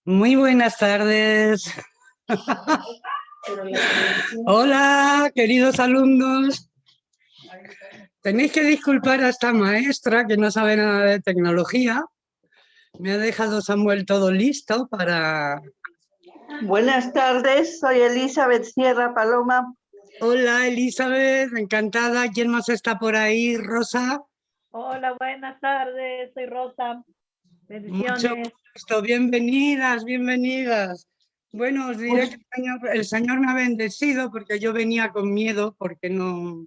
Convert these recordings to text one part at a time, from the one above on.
Muy buenas tardes. Hola, queridos alumnos. Tenéis que disculpar a esta maestra que no sabe nada de tecnología. Me ha dejado Samuel todo listo para... Buenas tardes, soy Elizabeth Sierra Paloma. Hola, Elizabeth, encantada. ¿Quién más está por ahí? Rosa. Hola, buenas tardes, soy Rosa. Mucho Bendiciones. gusto, bienvenidas, bienvenidas. Bueno, os diré que el señor me ha bendecido porque yo venía con miedo, porque no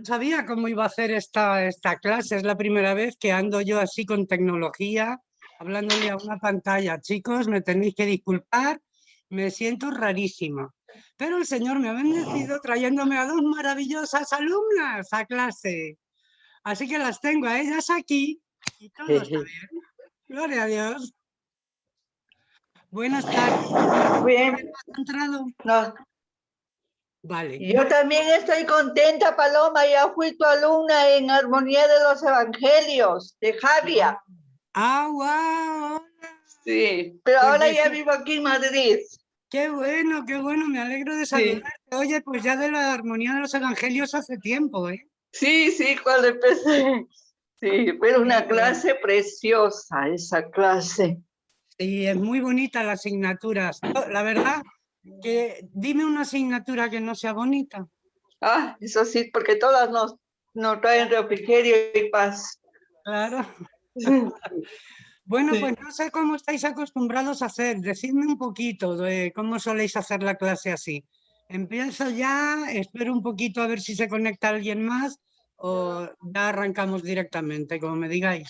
sabía cómo iba a hacer esta clase. Es la primera vez que ando yo así con tecnología, hablándole a una pantalla. Chicos, me tenéis que disculpar, me siento rarísima. Pero el señor me ha bendecido trayéndome a dos maravillosas alumnas a clase. Así que las tengo a ellas aquí y todo está bien. Gloria a Dios. Buenas tardes. Bien, ¿Has entrado? no, Vale. yo también estoy contenta, Paloma, ya fui tu alumna en Armonía de los Evangelios, de Javia. Ah, wow. Sí, pero Pues ahora ya vivo aquí en Madrid. qué bueno, me alegro de saludarte. Sí, Oye, pues ya de la Armonía de los Evangelios hace tiempo, ¿eh? sí, cuando empecé. Sí, pero una Sí, clase preciosa, esa clase. y es muy bonita la asignatura. La verdad que dime una asignatura que no sea bonita. Ah, eso sí, porque todas nos traen refrigerio y paz. Claro. Sí. Bueno, pues no sé cómo estáis acostumbrados a hacer. Decidme un poquito de cómo soléis hacer la clase así. Empiezo ya, espero un poquito a ver si se conecta alguien más o ya arrancamos directamente, como me digáis.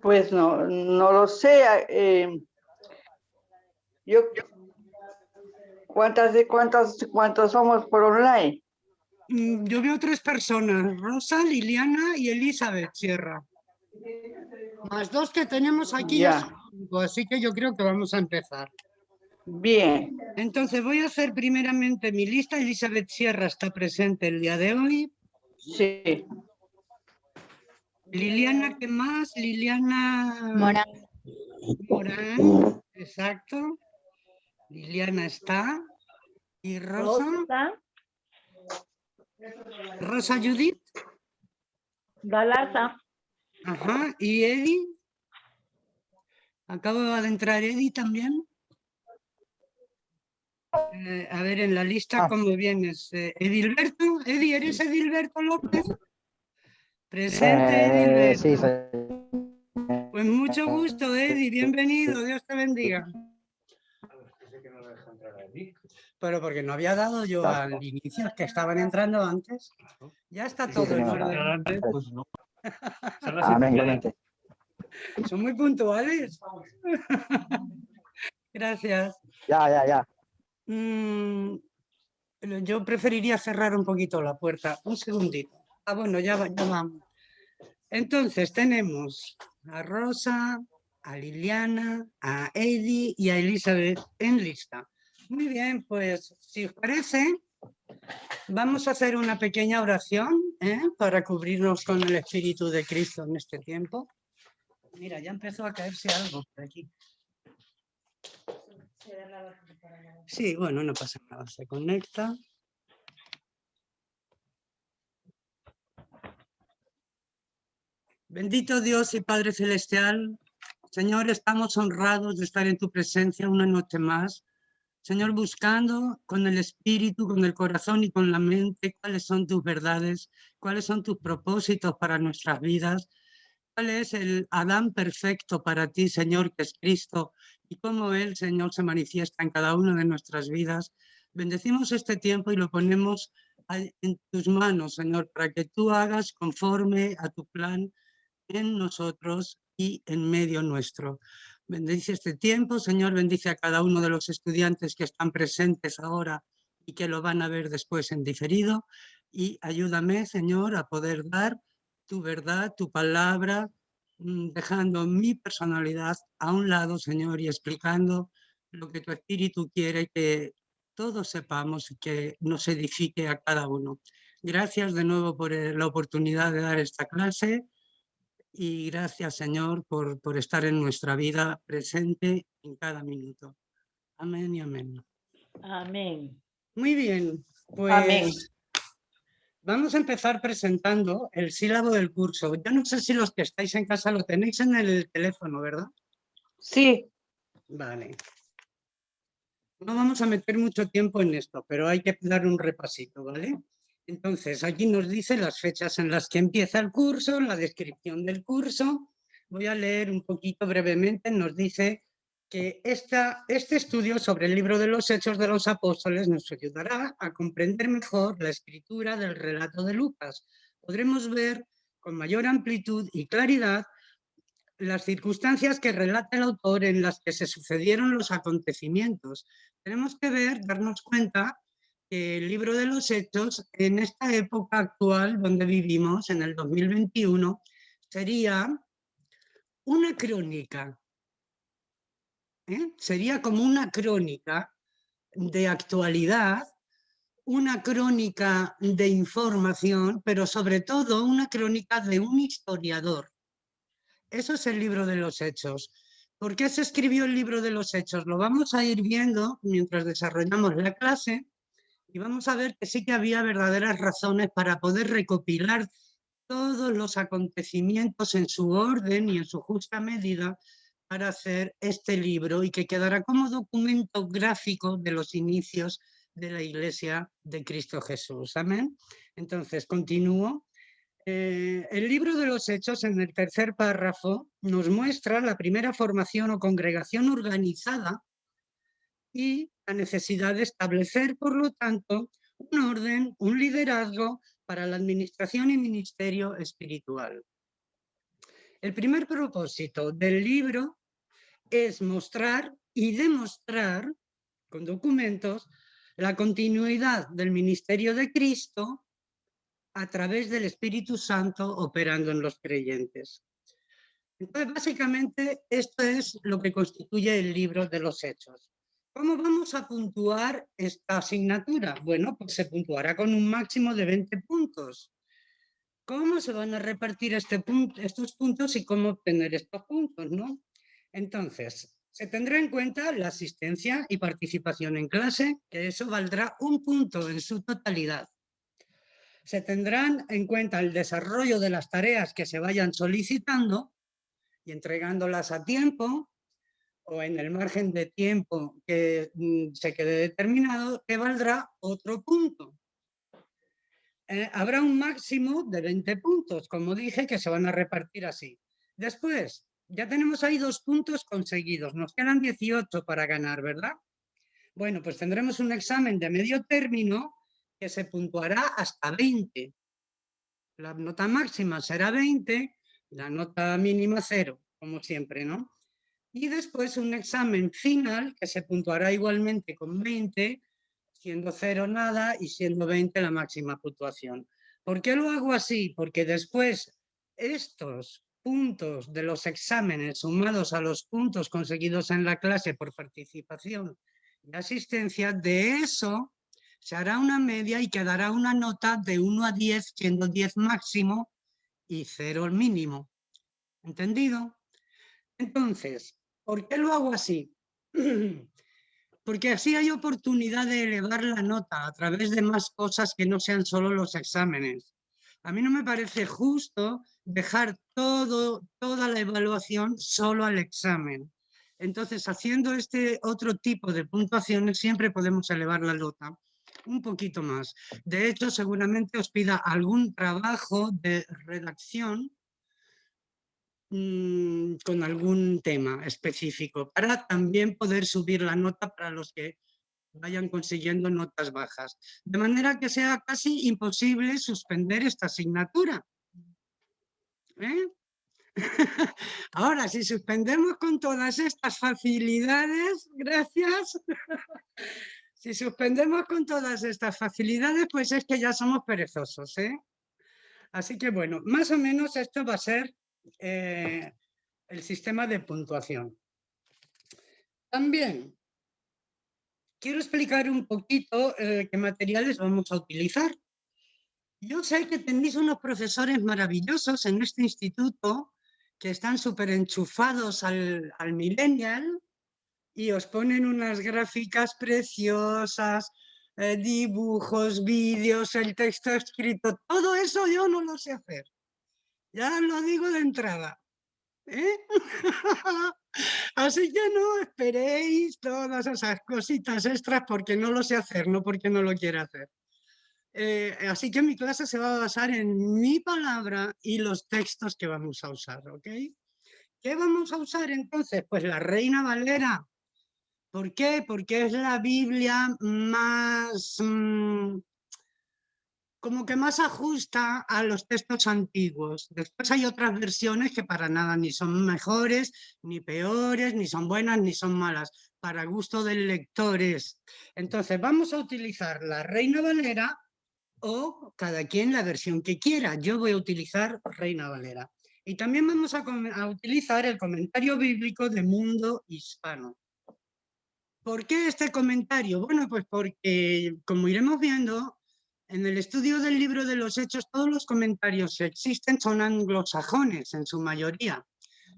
Pues no lo sé. Yo, ¿cuántos somos por online? Yo veo tres personas, Rosa, Liliana y Elizabeth Sierra. Más dos que tenemos aquí ya son Ya, cinco, así que yo creo que vamos a empezar. bien. Entonces voy a hacer primeramente mi lista. Elizabeth Sierra está presente el día de hoy. Sí. Liliana, ¿qué más? Liliana Mora. Morán, exacto. Liliana está. ¿Y Rosa? Rosa, Rosa Judith. Galasa, Ajá. ¿Y Eddie? Acaba de entrar Eddie también. A ver, en la lista, ¿cómo vienes? Edilberto, Eddie, ¿eres Edilberto López? Presente, Sí, Edilberto. soy. Pues mucho gusto, Eddie, bienvenido, Dios te bendiga. Pero porque no había dado yo al inicio, que estaban entrando antes. Ya está Sí, todo en señor. orden. Amén, igualmente. Son muy puntuales. Gracias. Ya. Mm, yo preferiría cerrar un poquito la puerta. Un segundito. Ah, bueno, ya vamos. Entonces tenemos a Rosa, a Liliana, a Eddie y a Elizabeth en lista. Muy bien, pues si os parece, vamos a hacer una pequeña oración para cubrirnos con el Espíritu de Cristo en este tiempo. Mira, ya empezó a caerse algo por aquí. Sí, bueno, no pasa nada, se conecta. Bendito Dios y Padre Celestial, Señor, estamos honrados de estar en tu presencia una noche más. Señor, buscando con el espíritu, con el corazón y con la mente cuáles son tus verdades, cuáles son tus propósitos para nuestras vidas, cuál es el Adán perfecto para ti, Señor, que es Cristo, y cómo Él, Señor, se manifiesta en cada una de nuestras vidas. Bendecimos este tiempo y lo ponemos en tus manos, Señor, para que tú hagas conforme a tu plan en nosotros y en medio nuestro. Bendice este tiempo, Señor, bendice a cada uno de los estudiantes que están presentes ahora y que lo van a ver después en diferido, y ayúdame, Señor, a poder dar tu verdad, tu palabra, dejando mi personalidad a un lado, Señor, y explicando lo que tu Espíritu quiere que todos sepamos y que nos edifique a cada uno. Gracias de nuevo por la oportunidad de dar esta clase. y gracias, Señor, por estar en nuestra vida presente en cada minuto. Amén y amén. Amén. Muy bien, pues Amén. vamos a empezar presentando el sílabo del curso. Yo no sé si los que estáis en casa lo tenéis en el teléfono, ¿verdad? Sí, Vale. No vamos a meter mucho tiempo en esto, pero hay que dar un repasito, ¿vale? Entonces, aquí nos dice las fechas en las que empieza el curso, la descripción del curso. Voy a leer un poquito brevemente. Nos dice que este estudio sobre el libro de los Hechos de los Apóstoles nos ayudará a comprender mejor la escritura del relato de Lucas. Podremos ver con mayor amplitud y claridad las circunstancias que relata el autor en las que se sucedieron los acontecimientos. Tenemos que darnos cuenta que el libro de los Hechos, en esta época actual donde vivimos, en el 2021, sería una crónica. Sería como una crónica de actualidad, una crónica de información, pero sobre todo una crónica de un historiador. Eso es el libro de los Hechos. ¿Por qué se escribió el libro de los Hechos? Lo vamos a ir viendo mientras desarrollamos la clase y vamos a ver que sí que había verdaderas razones para poder recopilar todos los acontecimientos en su orden y en su justa medida para hacer este libro y que quedará como documento gráfico de los inicios de la Iglesia de Cristo Jesús. Amén. Entonces, continúo. El libro de los Hechos, en el tercer párrafo, nos muestra la primera formación o congregación organizada y la necesidad de establecer, por lo tanto, un orden, un liderazgo para la administración y ministerio espiritual. El primer propósito del libro es mostrar y demostrar con documentos la continuidad del ministerio de Cristo a través del Espíritu Santo operando en los creyentes. Entonces, básicamente, esto es lo que constituye el libro de los Hechos. ¿Cómo vamos a puntuar esta asignatura? Bueno, pues se puntuará con un máximo de 20 puntos. ¿Cómo se van a repartir estos puntos y cómo obtener estos puntos, ¿no? Entonces, se tendrá en cuenta la asistencia y participación en clase, que eso valdrá un punto en su totalidad. Se tendrán en cuenta el desarrollo de las tareas que se vayan solicitando y entregándolas a tiempo o en el margen de tiempo que se quede determinado, que valdrá otro punto. Habrá un máximo de 20 puntos, como dije, que se van a repartir así. Después, ya tenemos ahí 2 puntos conseguidos, nos quedan 18 para ganar, ¿verdad? Bueno, pues tendremos un examen de medio término que se puntuará hasta 20. La nota máxima será 20, la nota mínima 0, como siempre, ¿no? Y después un examen final que se puntuará igualmente con 20, siendo 0 nada y siendo 20 la máxima puntuación. ¿Por qué lo hago así? Porque después estos puntos de los exámenes sumados a los puntos conseguidos en la clase por participación y asistencia, de eso se hará una media y quedará una nota de 1 a 10, siendo 10 máximo y 0 el mínimo. ¿Entendido? Entonces, ¿por qué lo hago así? Porque así hay oportunidad de elevar la nota a través de más cosas que no sean solo los exámenes. A mí no me parece justo dejar toda la evaluación solo al examen. Entonces, haciendo este otro tipo de puntuaciones, siempre podemos elevar la nota un poquito más. De hecho, seguramente os pida algún trabajo de redacción con algún tema específico para también poder subir la nota para los que vayan consiguiendo notas bajas. De manera que sea casi imposible suspender esta asignatura. Ahora, si suspendemos con todas estas facilidades, gracias, si suspendemos con todas estas facilidades, pues es que ya somos perezosos, Así que bueno, más o menos esto va a ser el sistema de puntuación. También quiero explicar un poquito qué materiales vamos a utilizar. Yo sé que tenéis unos profesores maravillosos en este instituto que están súper enchufados al millennial y os ponen unas gráficas preciosas, dibujos, vídeos, el texto escrito, todo eso yo no lo sé hacer. Ya lo digo de entrada. Así que no esperéis todas esas cositas extras porque no lo sé hacer, no porque no lo quiera hacer. Así que mi clase se va a basar en mi palabra y los textos que vamos a usar, ¿ok? ¿Qué vamos a usar entonces? Pues la Reina Valera. ¿Por qué? Porque es la Biblia más, como que más ajusta a los textos antiguos. Después hay otras versiones que para nada ni son mejores, ni peores, ni son buenas, ni son malas. Para gusto del lector es. Entonces vamos a utilizar la Reina Valera o cada quien la versión que quiera. Yo voy a utilizar Reina Valera. Y también vamos a utilizar el comentario bíblico de Mundo Hispano. ¿Por qué este comentario? Bueno, pues porque, como iremos viendo, en el estudio del libro de los Hechos, todos los comentarios que existen son anglosajones en su mayoría.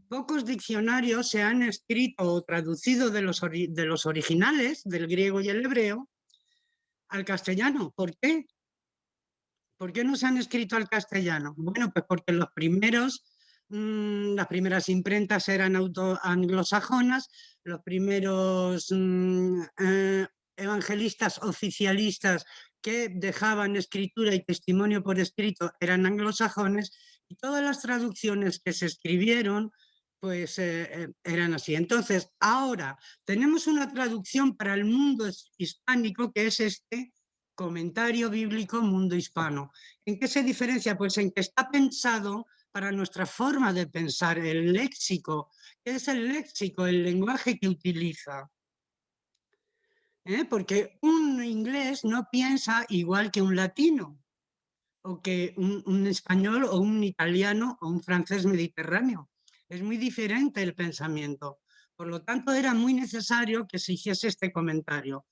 Pocos diccionarios se han escrito o traducido de los originales, del griego y el hebreo, al castellano. ¿Por qué? ¿Por qué no se han escrito al castellano? Bueno, pues porque las primeras imprentas eran anglosajonas, los primeros evangelistas oficialistas que dejaban escritura y testimonio por escrito eran anglosajones, y todas las traducciones que se escribieron pues eran así. Entonces, ahora tenemos una traducción para el mundo hispánico que es este comentario bíblico Mundo Hispano. ¿En qué se diferencia? Pues en que está pensado para nuestra forma de pensar, el léxico. ¿Qué es el léxico? El lenguaje que utiliza. Porque un inglés no piensa igual que un latino, o que un español, o un italiano, o un francés mediterráneo. Es muy diferente el pensamiento. Por lo tanto, era muy necesario que se hiciese este comentario.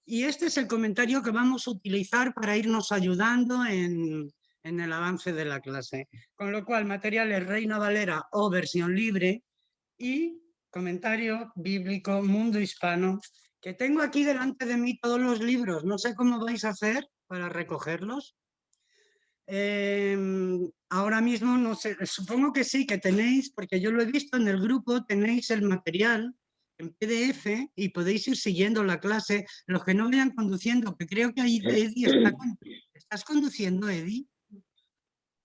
Y este es el comentario que vamos a utilizar para irnos ayudando en el avance de la clase. Con lo cual, materiales Reina Valera o versión libre y comentario bíblico Mundo Hispano, que tengo aquí delante de mí todos los libros. No sé cómo vais a hacer para recogerlos. Ahora mismo no sé, supongo que sí, que tenéis, porque yo lo he visto en el grupo, tenéis el material en PDF y podéis ir siguiendo la clase. Los que no vayan conduciendo, que creo que ahí Eddie está ¿Estás conduciendo, Eddie?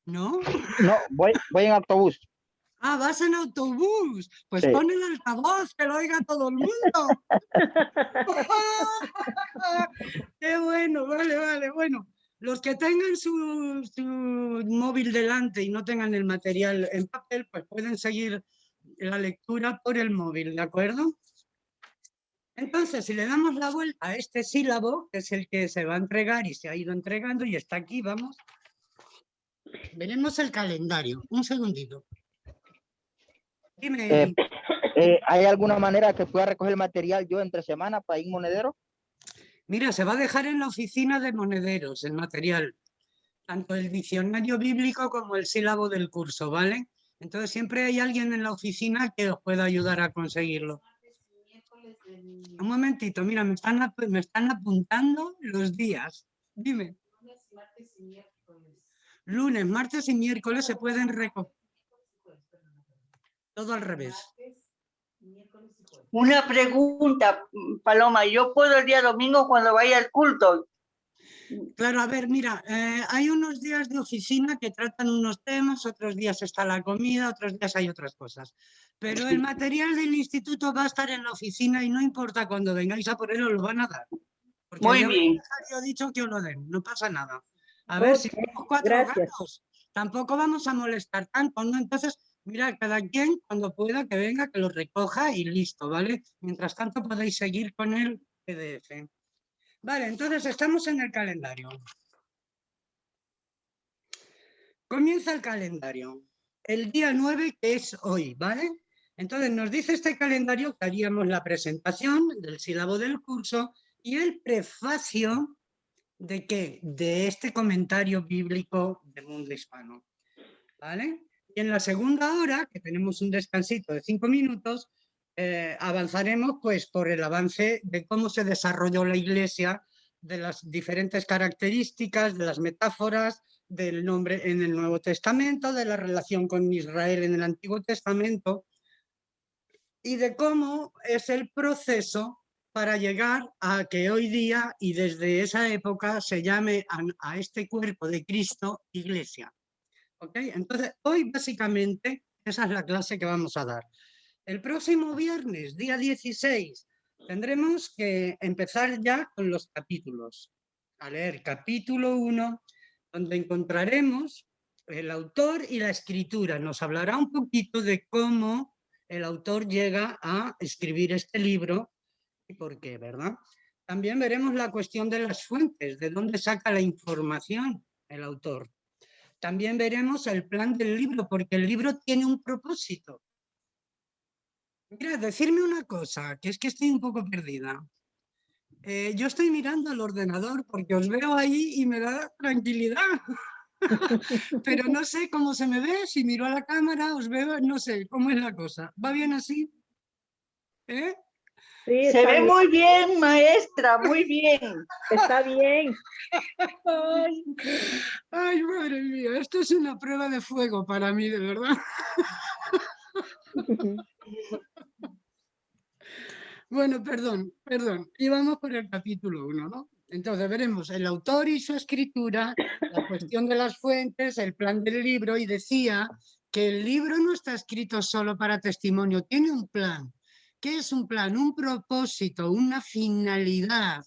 ¿No? No, voy en autobús. Ah, vas en autobús. Pues Sí. pon el altavoz, que lo oiga todo el mundo. Qué bueno, vale, bueno. Los que tengan su móvil delante y no tengan el material en papel, pues pueden seguir la lectura por el móvil, ¿de acuerdo? Entonces, si le damos la vuelta a este sílabo, que es el que se va a entregar y se ha ido entregando y está aquí, vamos, veremos el calendario. Un segundito. Dime, Eddie. ¿Hay alguna manera que pueda recoger el material yo entre semana para ir monedero? Mira, se va a dejar en la oficina de monederos el material, tanto el diccionario bíblico como el sílabo del curso, ¿vale? Entonces siempre hay alguien en la oficina que os pueda ayudar a conseguirlo. Un momentito, mira, me están apuntando los días. Dime. Lunes, martes y miércoles se pueden recoger. Todo al revés. Una pregunta, Paloma. ¿Yo puedo el día domingo cuando vaya al culto? Claro, a ver, mira, hay unos días de oficina que tratan unos temas, otros días está la comida, otros días hay otras cosas. Pero el material del instituto va a estar en la oficina y no importa cuando vengáis a por él, os lo van a dar. Porque Muy yo bien. he dicho que os lo den, no pasa nada. A ver, si somos 4 gracias. gatos, tampoco vamos a molestar tanto, ¿no? Entonces, mira, cada quien cuando pueda que venga, que lo recoja y listo, ¿vale? Mientras tanto podéis seguir con el PDF. Vale, entonces estamos en el calendario. Comienza el calendario. El día 9, que es hoy, ¿vale? Entonces nos dice este calendario que haríamos la presentación del sílabo del curso y el prefacio ¿de qué? De este comentario bíblico del Mundo Hispano, ¿vale? Y en la segunda hora, que tenemos un descansito de 5 minutos, avanzaremos pues por el avance de cómo se desarrolló la Iglesia, de las diferentes características, de las metáforas, del nombre en el Nuevo Testamento, de la relación con Israel en el Antiguo Testamento, y de cómo es el proceso para llegar a que hoy día y desde esa época se llame a este cuerpo de Cristo Iglesia. ¿Okay? Entonces, hoy básicamente esa es la clase que vamos a dar. El próximo viernes, día 16, tendremos que empezar ya con los capítulos. A leer capítulo 1, donde encontraremos el autor y la escritura. Nos hablará un poquito de cómo el autor llega a escribir este libro y por qué, ¿verdad? También veremos la cuestión de las fuentes, de dónde saca la información el autor. También veremos el plan del libro, porque el libro tiene un propósito. Mira, decirme una cosa, que es que estoy un poco perdida. Yo estoy mirando al ordenador porque os veo ahí y me da tranquilidad. Pero no sé cómo se me ve, si miro a la cámara, os veo, no sé cómo es la cosa. ¿Va bien así? ¿Eh? Sí, Se está ve bien, muy bien, maestra, muy bien. está bien. Ay, ay, madre mía, esto es una prueba de fuego para mí, de verdad. Bueno, perdón. Y vamos por el capítulo 1, ¿no? Entonces veremos el autor y su escritura, la cuestión de las fuentes, el plan del libro, y decía que el libro no está escrito solo para testimonio, tiene un plan. ¿Qué es un plan? Un propósito, una finalidad,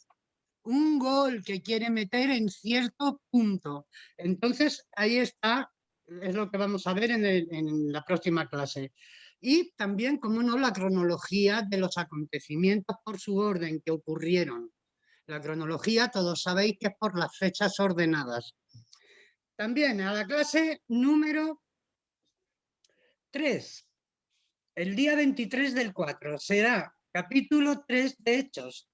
un gol que quiere meter en cierto punto. Entonces, ahí está, es lo que vamos a ver en la próxima clase. Y también, como no, la cronología de los acontecimientos por su orden que ocurrieron. La cronología, todos sabéis que es por las fechas ordenadas. También a la clase número 3, el día 23 del 4, será capítulo 3 de Hechos,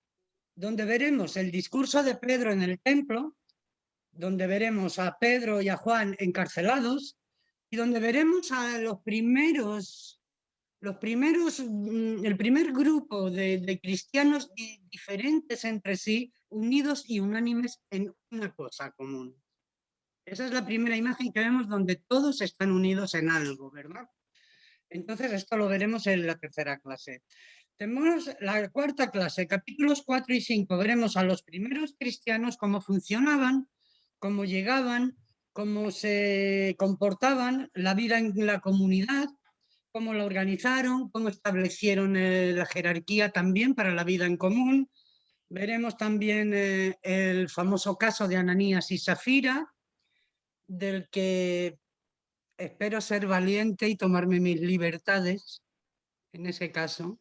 donde veremos el discurso de Pedro en el templo, donde veremos a Pedro y a Juan encarcelados, y donde veremos a el primer grupo de cristianos diferentes entre sí, unidos y unánimes en una cosa común. Esa es la primera imagen que vemos donde todos están unidos en algo, ¿verdad? Entonces esto lo veremos en la tercera clase. Tenemos la cuarta clase, capítulos 4 y 5, veremos a los primeros cristianos cómo funcionaban, cómo llegaban, cómo se comportaban, la vida en la comunidad, cómo la organizaron, cómo establecieron la jerarquía también para la vida en común. Veremos también el famoso caso de Ananías y Safira, del que espero ser valiente y tomarme mis libertades en ese caso.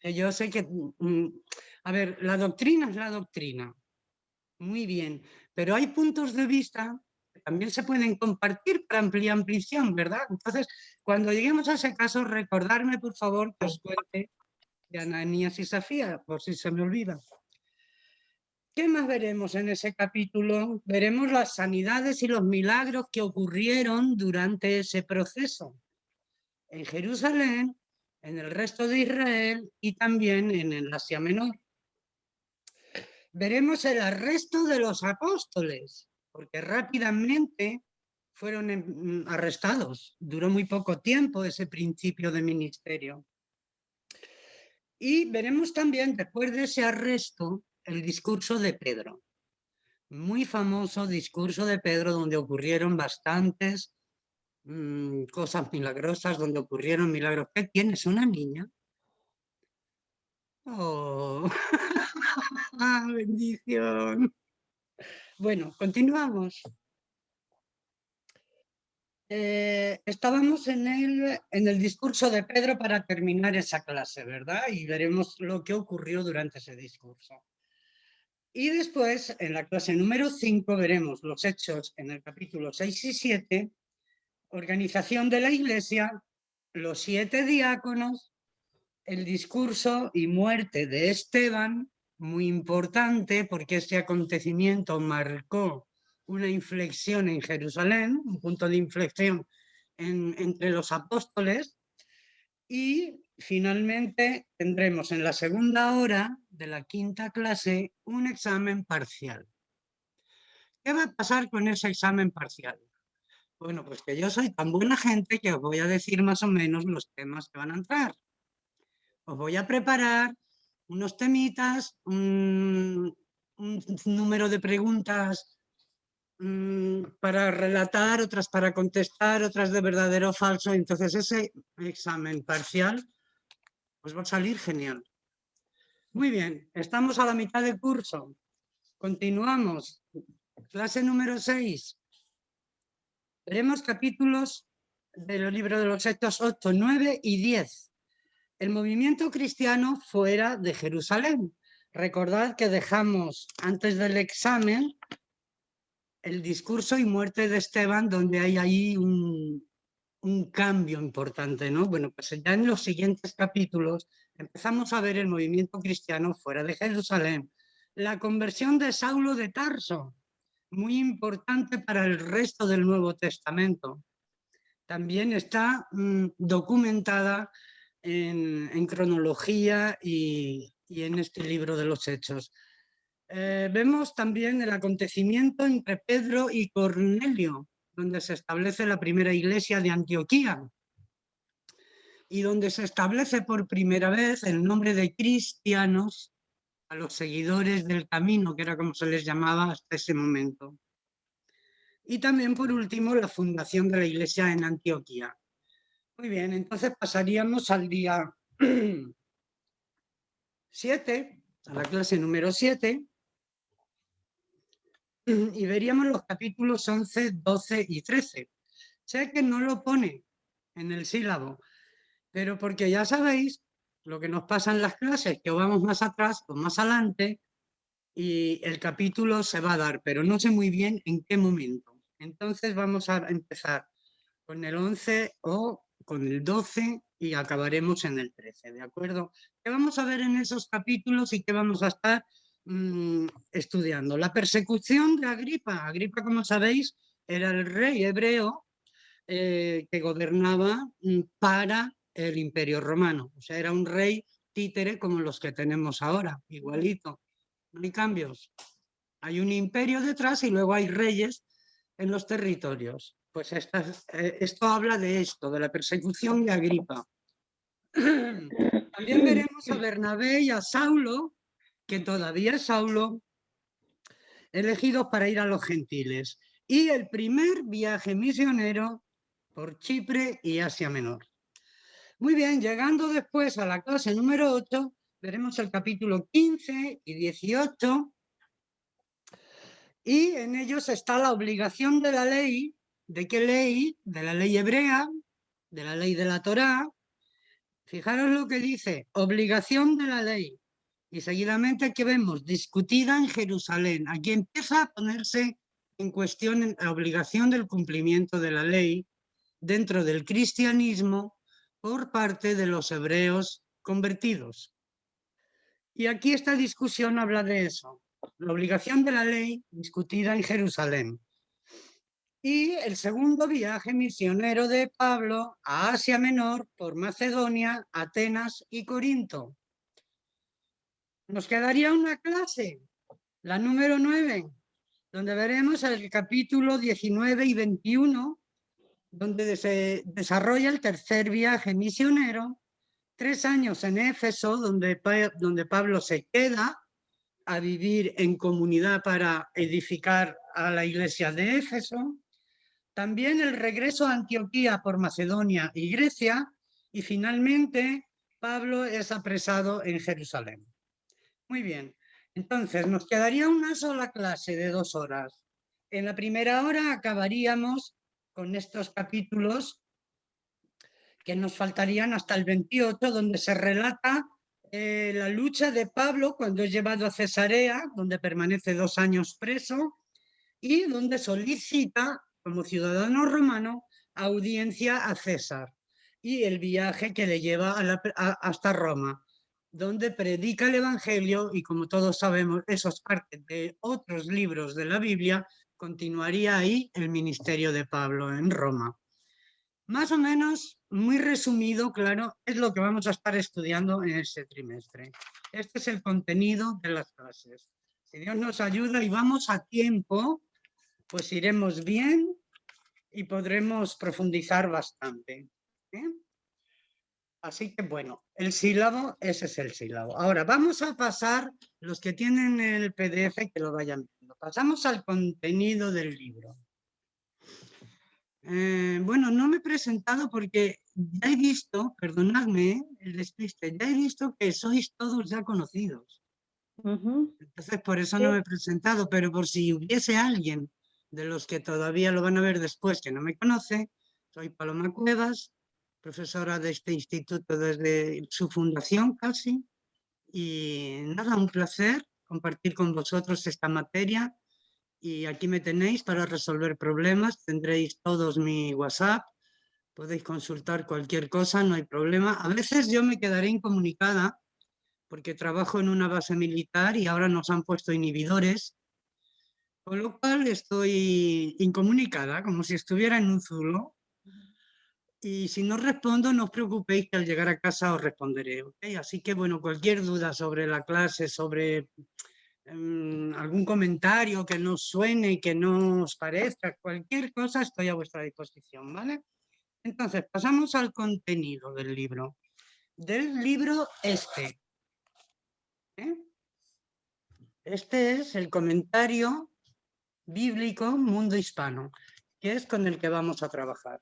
Yo sé que, a ver, la doctrina es la doctrina, muy bien, pero hay puntos de vista que también se pueden compartir para ampliación, ¿verdad? Entonces, cuando lleguemos a ese caso, recordarme, por favor, que os cuente de Ananías y Safira, por si se me olvida. ¿Qué más veremos en ese capítulo? Veremos las sanidades y los milagros que ocurrieron durante ese proceso en Jerusalén, en el resto de Israel y también en el Asia Menor. Veremos el arresto de los apóstoles, porque rápidamente fueron arrestados. Duró muy poco tiempo ese principio de ministerio. Y veremos también, después de ese arresto, el discurso de Pedro. Muy famoso discurso de Pedro, donde ocurrieron bastantes cosas milagrosas, donde ocurrieron milagros. ¿Qué tienes? ¿Una niña? Oh, bendición. Bueno, continuamos. Estábamos en el discurso de Pedro para terminar esa clase, ¿verdad? Y veremos lo que ocurrió durante ese discurso. Y después, en la clase número 5, veremos los hechos en el capítulo 6 y 7, organización de la Iglesia, los 7 diáconos, el discurso y muerte de Esteban, muy importante porque este acontecimiento marcó una inflexión en Jerusalén, un punto de inflexión entre los apóstoles. Y finalmente tendremos en la segunda hora de la quinta clase un examen parcial. ¿Qué va a pasar con ese examen parcial? Bueno, pues que yo soy tan buena gente que os voy a decir más o menos los temas que van a entrar. Os voy a preparar unos temitas, un número de preguntas para relatar, otras para contestar, otras de verdadero o falso. Entonces ese examen parcial pues va a salir genial. Muy bien, estamos a la mitad del curso. Continuamos. Clase número 6. Veremos capítulos del libro de los Hechos 8, 9 y 10. El movimiento cristiano fuera de Jerusalén. Recordad que dejamos antes del examen el discurso y muerte de Esteban, donde hay ahí un cambio importante, ¿no? Bueno, pues ya en los siguientes capítulos empezamos a ver el movimiento cristiano fuera de Jerusalén. La conversión de Saulo de Tarso, muy importante para el resto del Nuevo Testamento. También está documentada en cronología y en este libro de los Hechos. Vemos también el acontecimiento entre Pedro y Cornelio, donde se establece la primera iglesia de Antioquía y donde se establece por primera vez el nombre de cristianos a los seguidores del camino, que era como se les llamaba hasta ese momento. Y también, por último, la fundación de la iglesia en Antioquía. Muy bien, entonces pasaríamos al día 7, a la clase número 7, y veríamos los capítulos 11, 12 y 13. Sé que no lo pone en el sílabo, pero porque ya sabéis lo que nos pasa en las clases, que vamos más atrás o más adelante y el capítulo se va a dar, pero no sé muy bien en qué momento. Entonces vamos a empezar con el 11 o con el 12 y acabaremos en el 13, ¿de acuerdo? ¿Qué vamos a ver en esos capítulos y qué vamos a estar estudiando? La persecución de Agripa. Agripa, como sabéis, era el rey hebreo que gobernaba para el Imperio Romano. O sea, era un rey títere como los que tenemos ahora, igualito. No hay cambios. Hay un imperio detrás y luego hay reyes en los territorios. Pues esto habla de esto, de la persecución de Agripa. También veremos a Bernabé y a Saulo, que todavía es Saulo, elegidos para ir a los gentiles. Y el primer viaje misionero por Chipre y Asia Menor. Muy bien, llegando después a la clase número 8, veremos el capítulo 15 y 18, y en ellos está la obligación de la ley. ¿De qué ley? De la ley hebrea, de la ley de la Torá. Fijaros lo que dice, obligación de la ley. Y seguidamente, ¿qué vemos? Discutida en Jerusalén. Aquí empieza a ponerse en cuestión la obligación del cumplimiento de la ley dentro del cristianismo por parte de los hebreos convertidos. Y aquí esta discusión habla de eso, la obligación de la ley discutida en Jerusalén. Y el segundo viaje misionero de Pablo a Asia Menor por Macedonia, Atenas y Corinto. Nos quedaría una clase, la número 9, donde veremos el capítulo 19 y 21, donde se desarrolla el tercer viaje misionero, 3 años en Éfeso, donde Pablo se queda a vivir en comunidad para edificar a la iglesia de Éfeso. También el regreso a Antioquía por Macedonia y Grecia. Y finalmente Pablo es apresado en Jerusalén. Muy bien, entonces nos quedaría una sola clase de 2 horas. En la primera hora acabaríamos con estos capítulos que nos faltarían hasta el 28, donde se relata la lucha de Pablo cuando es llevado a Cesarea, donde permanece 2 años preso y donde solicita, como ciudadano romano, audiencia a César, y el viaje que le lleva hasta Roma, donde predica el Evangelio y, como todos sabemos, eso es parte de otros libros de la Biblia, continuaría ahí el ministerio de Pablo en Roma. Más o menos, muy resumido, claro, es lo que vamos a estar estudiando en este trimestre. Este es el contenido de las clases. Si Dios nos ayuda y vamos a tiempo, pues iremos bien y podremos profundizar bastante. Así que bueno, el sílabo, ese es el sílabo. Ahora vamos a pasar, los que tienen el PDF que lo vayan viendo. Pasamos al contenido del libro. Bueno, no me he presentado porque ya he visto, perdonadme el despiste, ya he visto que sois todos ya conocidos. Ujú. Entonces por eso Sí. no me he presentado, pero por si hubiese alguien de los que todavía lo van a ver después que no me conoce, soy Paloma Cuevas, profesora de este instituto desde su fundación casi, y nada, un placer compartir con vosotros esta materia. Y aquí me tenéis para resolver problemas, tendréis todos mi WhatsApp, podéis consultar cualquier cosa, no hay problema. A veces yo me quedaré incomunicada porque trabajo en una base militar y ahora nos han puesto inhibidores, con lo cual estoy incomunicada, como si estuviera en un zulo. Y si no respondo, no os preocupéis que al llegar a casa os responderé, ¿ok? Así que, bueno, cualquier duda sobre la clase, sobre algún comentario que no suene, que no os parezca, cualquier cosa, estoy a vuestra disposición, ¿vale? Entonces, pasamos al contenido del libro. Del libro este. ¿eh? Este es el comentario bíblico Mundo Hispano, que es con el que vamos a trabajar.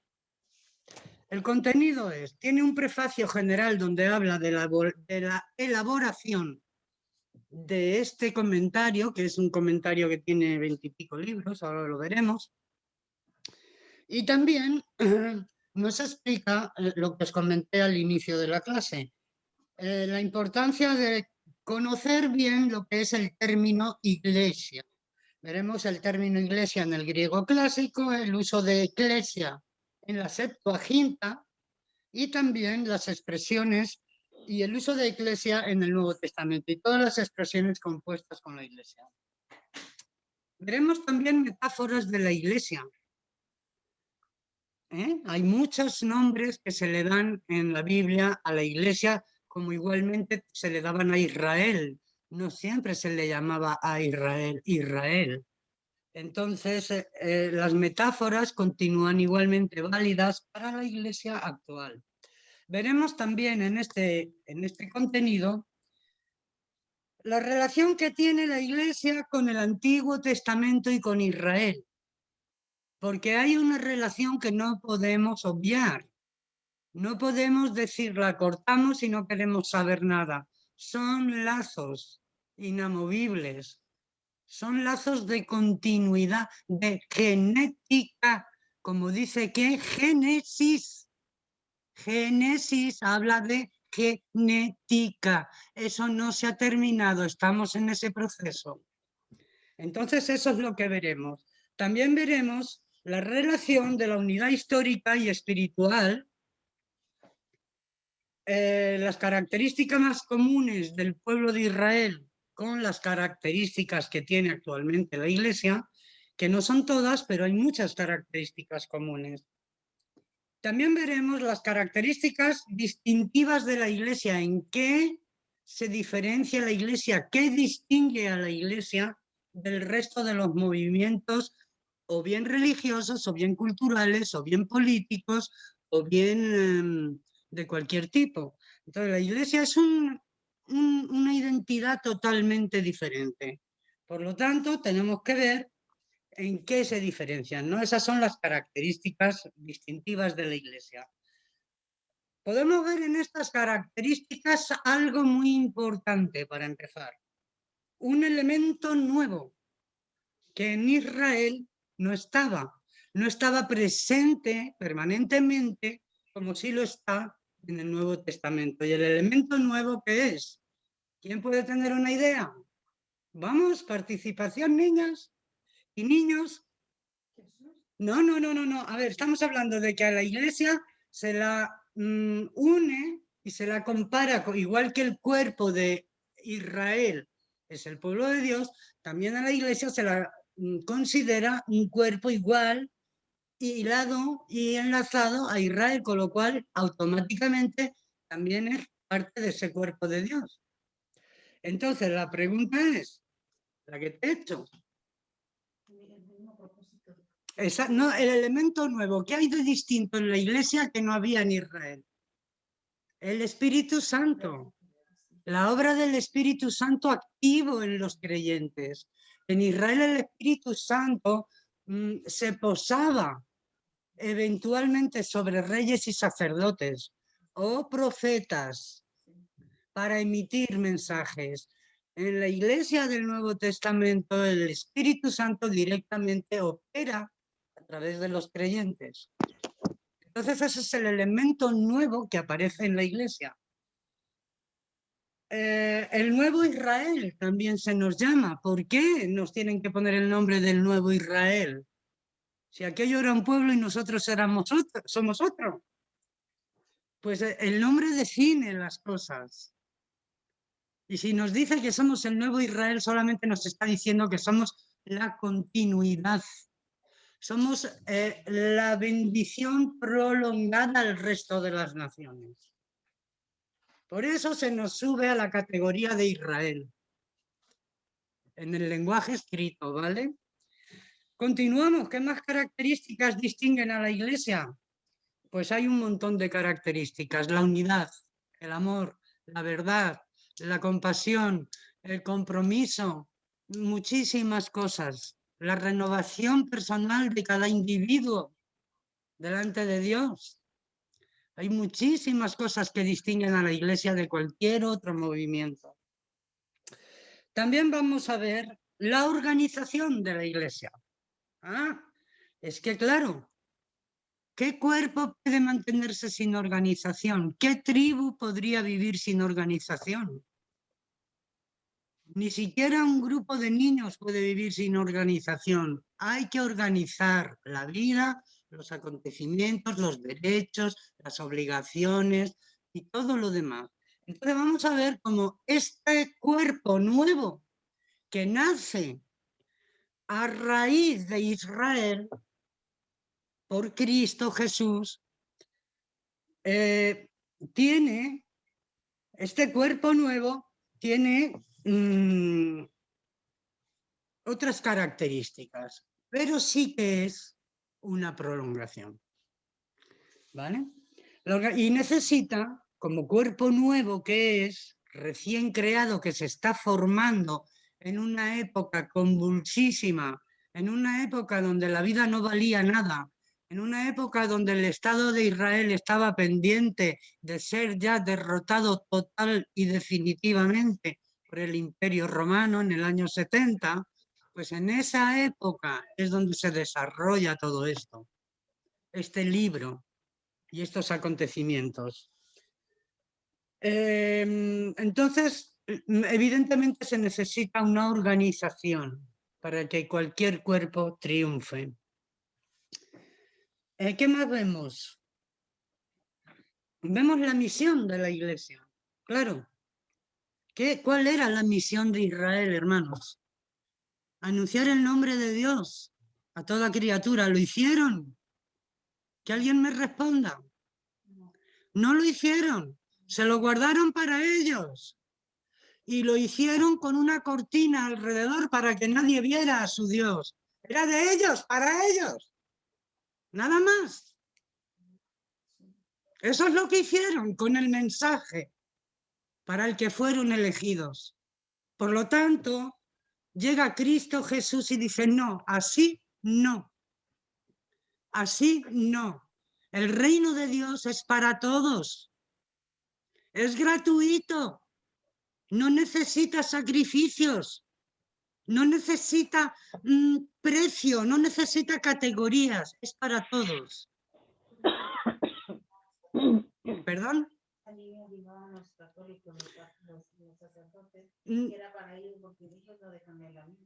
El contenido tiene un prefacio general donde habla de la elaboración de este comentario, que es un comentario que tiene 20 y pico libros, ahora lo veremos. Y también nos explica lo que os comenté al inicio de la clase, la importancia de conocer bien lo que es el término iglesia. Veremos el término iglesia en el griego clásico, el uso de eclesia en la Septuaginta y también las expresiones y el uso de iglesia en el Nuevo Testamento y todas las expresiones compuestas con la iglesia. Veremos también metáforas de la iglesia. Hay muchos nombres que se le dan en la Biblia a la iglesia, como igualmente se le daban a Israel. No siempre se le llamaba a Israel, Israel. Entonces, las metáforas continúan igualmente válidas para la iglesia actual. Veremos también en este contenido la relación que tiene la iglesia con el Antiguo Testamento y con Israel. Porque hay una relación que no podemos obviar. No podemos decir la cortamos y no queremos saber nada. Son lazos inamovibles. Son lazos de continuidad, de genética, como dice que Génesis. Génesis habla de genética. Eso no se ha terminado, estamos en ese proceso. Entonces eso es lo que veremos. También veremos la relación de la unidad histórica y espiritual, las características más comunes del pueblo de Israel con las características que tiene actualmente la Iglesia, que no son todas, pero hay muchas características comunes. También veremos las características distintivas de la Iglesia, en qué se diferencia la Iglesia, qué distingue a la Iglesia del resto de los movimientos o bien religiosos, o bien culturales, o bien políticos, o bien de cualquier tipo. Entonces la Iglesia es una identidad totalmente diferente. Por lo tanto, tenemos que ver en qué se diferencian, ¿no? Esas son las características distintivas de la Iglesia. Podemos ver en estas características algo muy importante para empezar. Un elemento nuevo que en Israel no estaba presente permanentemente como sí lo está en el Nuevo Testamento. ¿Y el elemento nuevo qué es? ¿Quién puede tener una idea? Vamos, participación, niñas y niños. No. A ver, estamos hablando de que a la Iglesia se la une y se la compara, igual que el cuerpo de Israel es el pueblo de Dios, también a la Iglesia se la considera un cuerpo igual hilado y enlazado a Israel, con lo cual automáticamente también es parte de ese cuerpo de Dios. Entonces la pregunta es, la que te he hecho. No, el elemento nuevo, ¿qué hay de distinto en la iglesia que no había en Israel? El Espíritu Santo. La obra del Espíritu Santo activo en los creyentes. En Israel el Espíritu Santo se posaba eventualmente sobre reyes y sacerdotes o profetas para emitir mensajes. En la iglesia del Nuevo Testamento el Espíritu Santo directamente opera a través de los creyentes. Entonces ese es el elemento nuevo que aparece en la iglesia. El nuevo Israel también se nos llama. ¿Por qué nos tienen que poner el nombre del nuevo Israel? Si aquello era un pueblo y nosotros somos otro. Pues el nombre define las cosas. Y si nos dice que somos el nuevo Israel, solamente nos está diciendo que somos la continuidad. Somos la bendición prolongada al resto de las naciones. Por eso se nos sube a la categoría de Israel. En el lenguaje escrito, ¿vale? Continuamos. ¿Qué más características distinguen a la iglesia? Pues hay un montón de características. La unidad, el amor, la verdad, la compasión, el compromiso, muchísimas cosas. La renovación personal de cada individuo delante de Dios. Hay muchísimas cosas que distinguen a la iglesia de cualquier otro movimiento. También vamos a ver la organización de la iglesia. Es que claro, ¿qué cuerpo puede mantenerse sin organización? ¿Qué tribu podría vivir sin organización? Ni siquiera un grupo de niños puede vivir sin organización. Hay que organizar la vida, los acontecimientos, los derechos, las obligaciones y todo lo demás. Entonces vamos a ver cómo este cuerpo nuevo que nace a raíz de Israel por Cristo Jesús, tiene, este cuerpo nuevo tiene otras características, pero sí que es una prolongación. ¿Vale? Y necesita, como cuerpo nuevo que es, recién creado, que se está formando en una época convulsísima, en una época donde la vida no valía nada, en una época donde el Estado de Israel estaba pendiente de ser ya derrotado total y definitivamente por el Imperio Romano en el año 70, pues en esa época es donde se desarrolla todo esto, este libro y estos acontecimientos. Entonces, evidentemente se necesita una organización para que cualquier cuerpo triunfe. ¿Qué más vemos? Vemos la misión de la iglesia. Claro. ¿Cuál era la misión de Israel, hermanos? Anunciar el nombre de Dios a toda criatura. ¿Lo hicieron? Que alguien me responda. No lo hicieron. Se lo guardaron para ellos. Y lo hicieron con una cortina alrededor para que nadie viera a su Dios. Era de ellos, para ellos. Nada más. Eso es lo que hicieron con el mensaje para el que fueron elegidos. Por lo tanto, llega Cristo Jesús y dice, no, así no. Así no. El reino de Dios es para todos. Es gratuito. No necesita sacrificios. No necesita precio, no necesita categorías. Es para todos. ¿Perdón?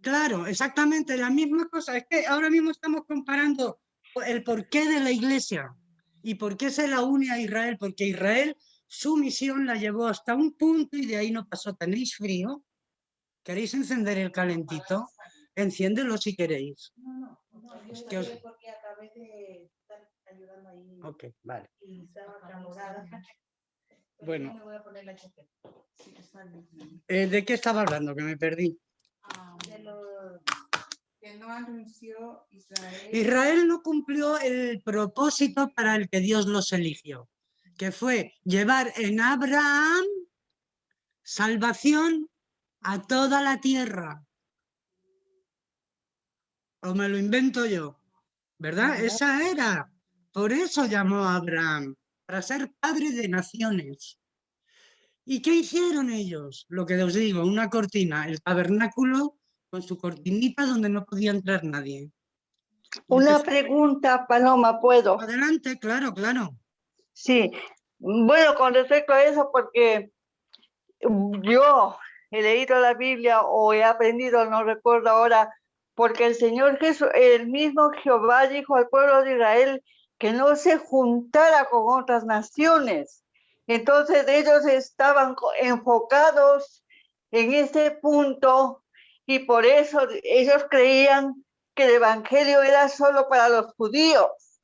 Claro, exactamente, la misma cosa. Es que ahora mismo estamos comparando el porqué de la iglesia y por qué se la une a Israel, porque Israel su misión la llevó hasta un punto y de ahí no pasó. ¿Tenéis frío? ¿Queréis encender el calentito? Enciéndelo si queréis. Es que puede estar ayudando ahí. Ok, vale. Y estaba enamorada. Bueno. Me voy a poner la chaqueta. Sí, está bien. ¿De qué estaba hablando? Que me perdí. De lo que no anunció Israel. Israel no cumplió el propósito para el que Dios los eligió, que fue llevar en Abraham salvación a toda la tierra. ¿O me lo invento yo? ¿Verdad? Esa era. Por eso llamó a Abraham, para ser padre de naciones. ¿Y qué hicieron ellos? Lo que os digo, una cortina, el tabernáculo con su cortinita donde no podía entrar nadie. Una pregunta, Paloma, ¿puedo? Adelante, claro, claro. Sí. Bueno, con respecto a eso, porque yo he leído la Biblia o he aprendido, no recuerdo ahora, porque el Señor Jesús, el mismo Jehová dijo al pueblo de Israel que no se juntara con otras naciones. Entonces ellos estaban enfocados en ese punto y por eso ellos creían que el evangelio era solo para los judíos.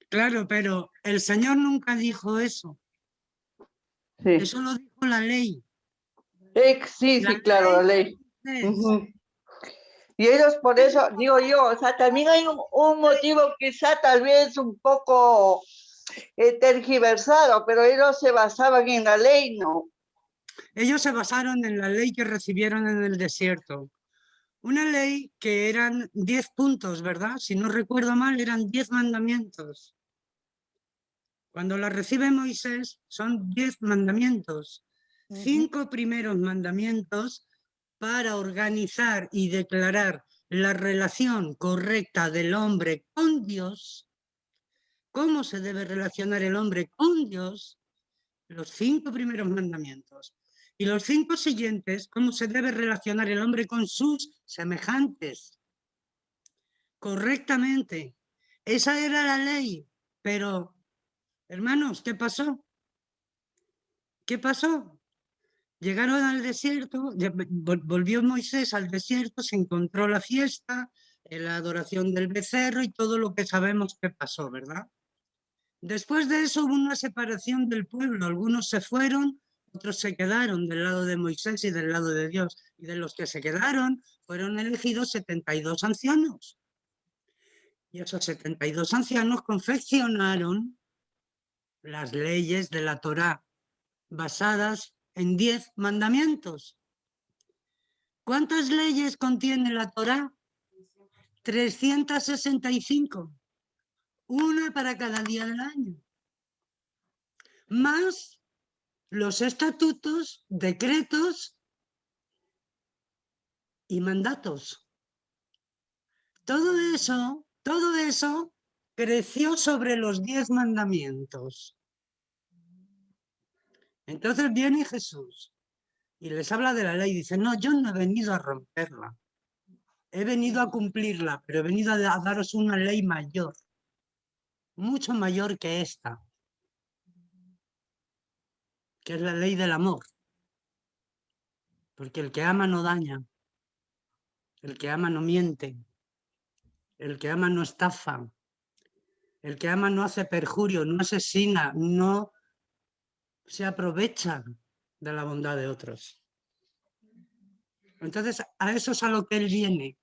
Claro, pero el Señor nunca dijo eso. Sí, Eso lo dijo la ley. sí, La claro, la ley. es, Ujú. Y ellos por eso, digo yo, o sea, también hay un motivo quizá tal vez un poco tergiversado, pero ellos se basaban en la ley, ¿no? Ellos se basaron en la ley que recibieron en el desierto. Una ley que eran 10 puntos, ¿verdad? Si no recuerdo mal, eran 10 mandamientos. Cuando la recibe Moisés, son 10 mandamientos. 5 primeros mandamientos para organizar y declarar la relación correcta del hombre con Dios. ¿Cómo se debe relacionar el hombre con Dios? Los 5 primeros mandamientos. Y los 5 siguientes, ¿cómo se debe relacionar el hombre con sus semejantes? Correctamente. Esa era la ley. Pero, hermanos, ¿qué pasó? ¿Qué pasó? Llegaron al desierto, volvió Moisés al desierto, se encontró la fiesta, la adoración del becerro y todo lo que sabemos que pasó, ¿verdad? Después de eso hubo una separación del pueblo, algunos se fueron, otros se quedaron del lado de Moisés y del lado de Dios. Y de los que se quedaron fueron elegidos 72 ancianos. Y esos 72 ancianos confeccionaron las leyes de la Torá, basadas en 10 mandamientos. ¿Cuántas leyes contiene la Torá? 365. Una para cada día del año. Más los estatutos, decretos y mandatos. Todo eso creció sobre los 10 mandamientos. Entonces viene Jesús y les habla de la ley. Dice, no, yo no he venido a romperla. He venido a cumplirla, pero he venido a daros una ley mayor. Mucho mayor que esta. Que es la ley del amor. Porque el que ama no daña. El que ama no miente. El que ama no estafa. El que ama no hace perjurio, no asesina, no se aprovecha de la bondad de otros. Entonces, a eso es a lo que él viene.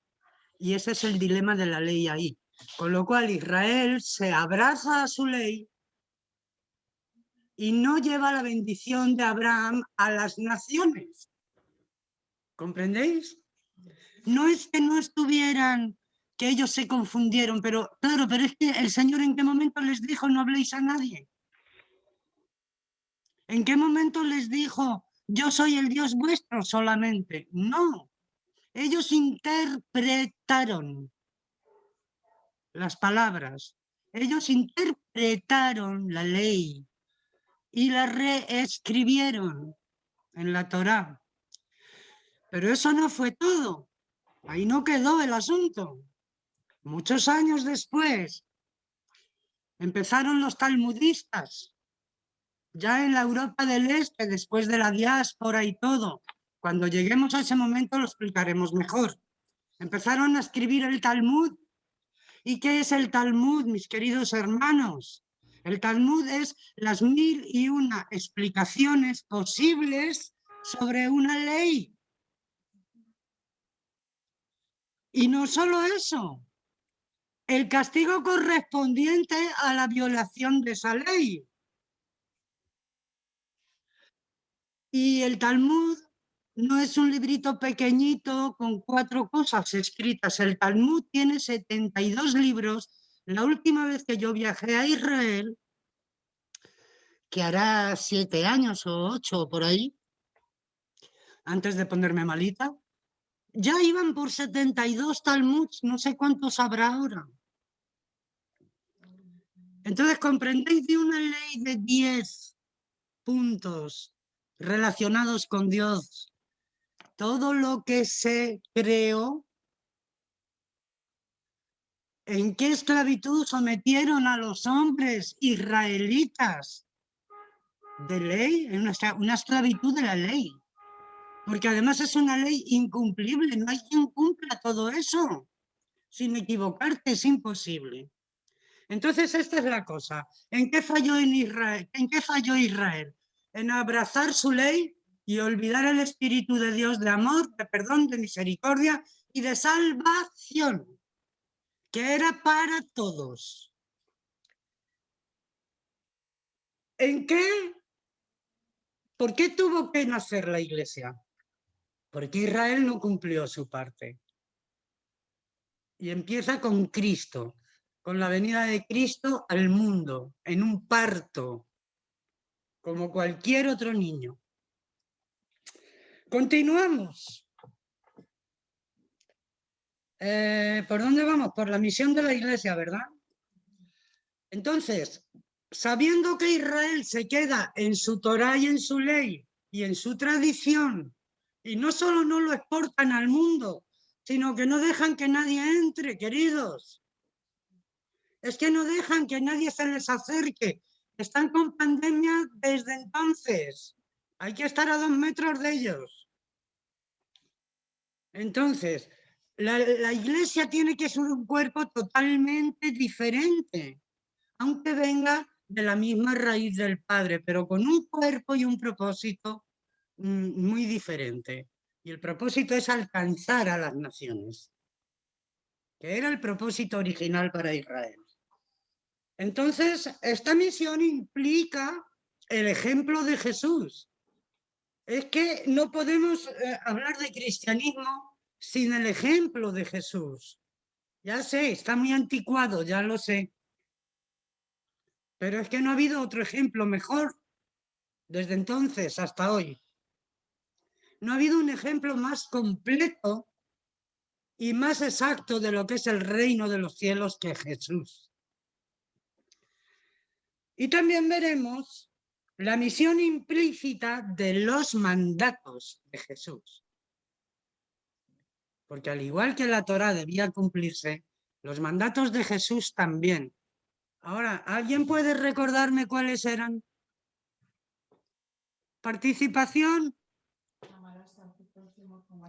Y ese es el dilema de la ley ahí. Con lo cual, Israel se abraza a su ley y no lleva la bendición de Abraham a las naciones. ¿Comprendéis? No es que no estuvieran, que ellos se confundieron, pero claro, pero es que el Señor en qué momento les dijo no habléis a nadie. ¿En qué momento les dijo yo soy el Dios vuestro solamente? No, ellos interpretaron las palabras, ellos interpretaron la ley y la reescribieron en la Torá. Pero eso no fue todo, ahí no quedó el asunto. Muchos años después empezaron los talmudistas, ya en la Europa del Este, después de la diáspora y todo. Cuando lleguemos a ese momento lo explicaremos mejor. Empezaron a escribir el Talmud ¿Y qué es el Talmud, mis queridos hermanos? El Talmud es las 1001 explicaciones posibles sobre una ley. Y no solo eso, el castigo correspondiente a la violación de esa ley. Y el Talmud no es un librito pequeñito con 4 cosas escritas. El Talmud tiene 72 libros. La última vez que yo viajé a Israel, que hará 7 años o 8 por ahí, antes de ponerme malita, ya iban por 72 Talmuds, no sé cuántos habrá ahora. Entonces, comprendéis de una ley de 10 puntos relacionados con Dios, todo lo que se creó, en qué esclavitud sometieron a los hombres israelitas de ley, en una esclavitud de la ley. Porque además es una ley incumplible, no hay quien cumpla todo eso. Sin equivocarte es imposible. Entonces esta es la cosa. ¿En qué falló Israel? ¿En qué falló Israel? En abrazar su ley y olvidar el Espíritu de Dios de amor, de perdón, de misericordia y de salvación, que era para todos. ¿En qué? ¿Por qué tuvo que nacer la Iglesia? Porque Israel no cumplió su parte. Y empieza con Cristo, con la venida de Cristo al mundo, en un parto, como cualquier otro niño. Continuamos. ¿Por dónde vamos? Por la misión de la Iglesia, ¿verdad? Entonces, sabiendo que Israel se queda en su Torá y en su ley y en su tradición, y no solo no lo exportan al mundo, sino que no dejan que nadie entre, queridos. Es que no dejan que nadie se les acerque. Están con pandemia desde entonces. Hay que estar a 2 metros de ellos. Entonces, la Iglesia tiene que ser un cuerpo totalmente diferente, aunque venga de la misma raíz del Padre, pero con un cuerpo y un propósito muy diferente. Y el propósito es alcanzar a las naciones, que era el propósito original para Israel. Entonces, esta misión implica el ejemplo de Jesús. Es que no podemos hablar de cristianismo sin el ejemplo de Jesús. Ya sé, está muy anticuado, ya lo sé. Pero es que no ha habido otro ejemplo mejor desde entonces hasta hoy. No ha habido un ejemplo más completo y más exacto de lo que es el reino de los cielos que Jesús. Y también veremos la misión implícita de los mandatos de Jesús. Porque al igual que la Torá debía cumplirse, los mandatos de Jesús también. Ahora, ¿alguien puede recordarme cuáles eran? Participación.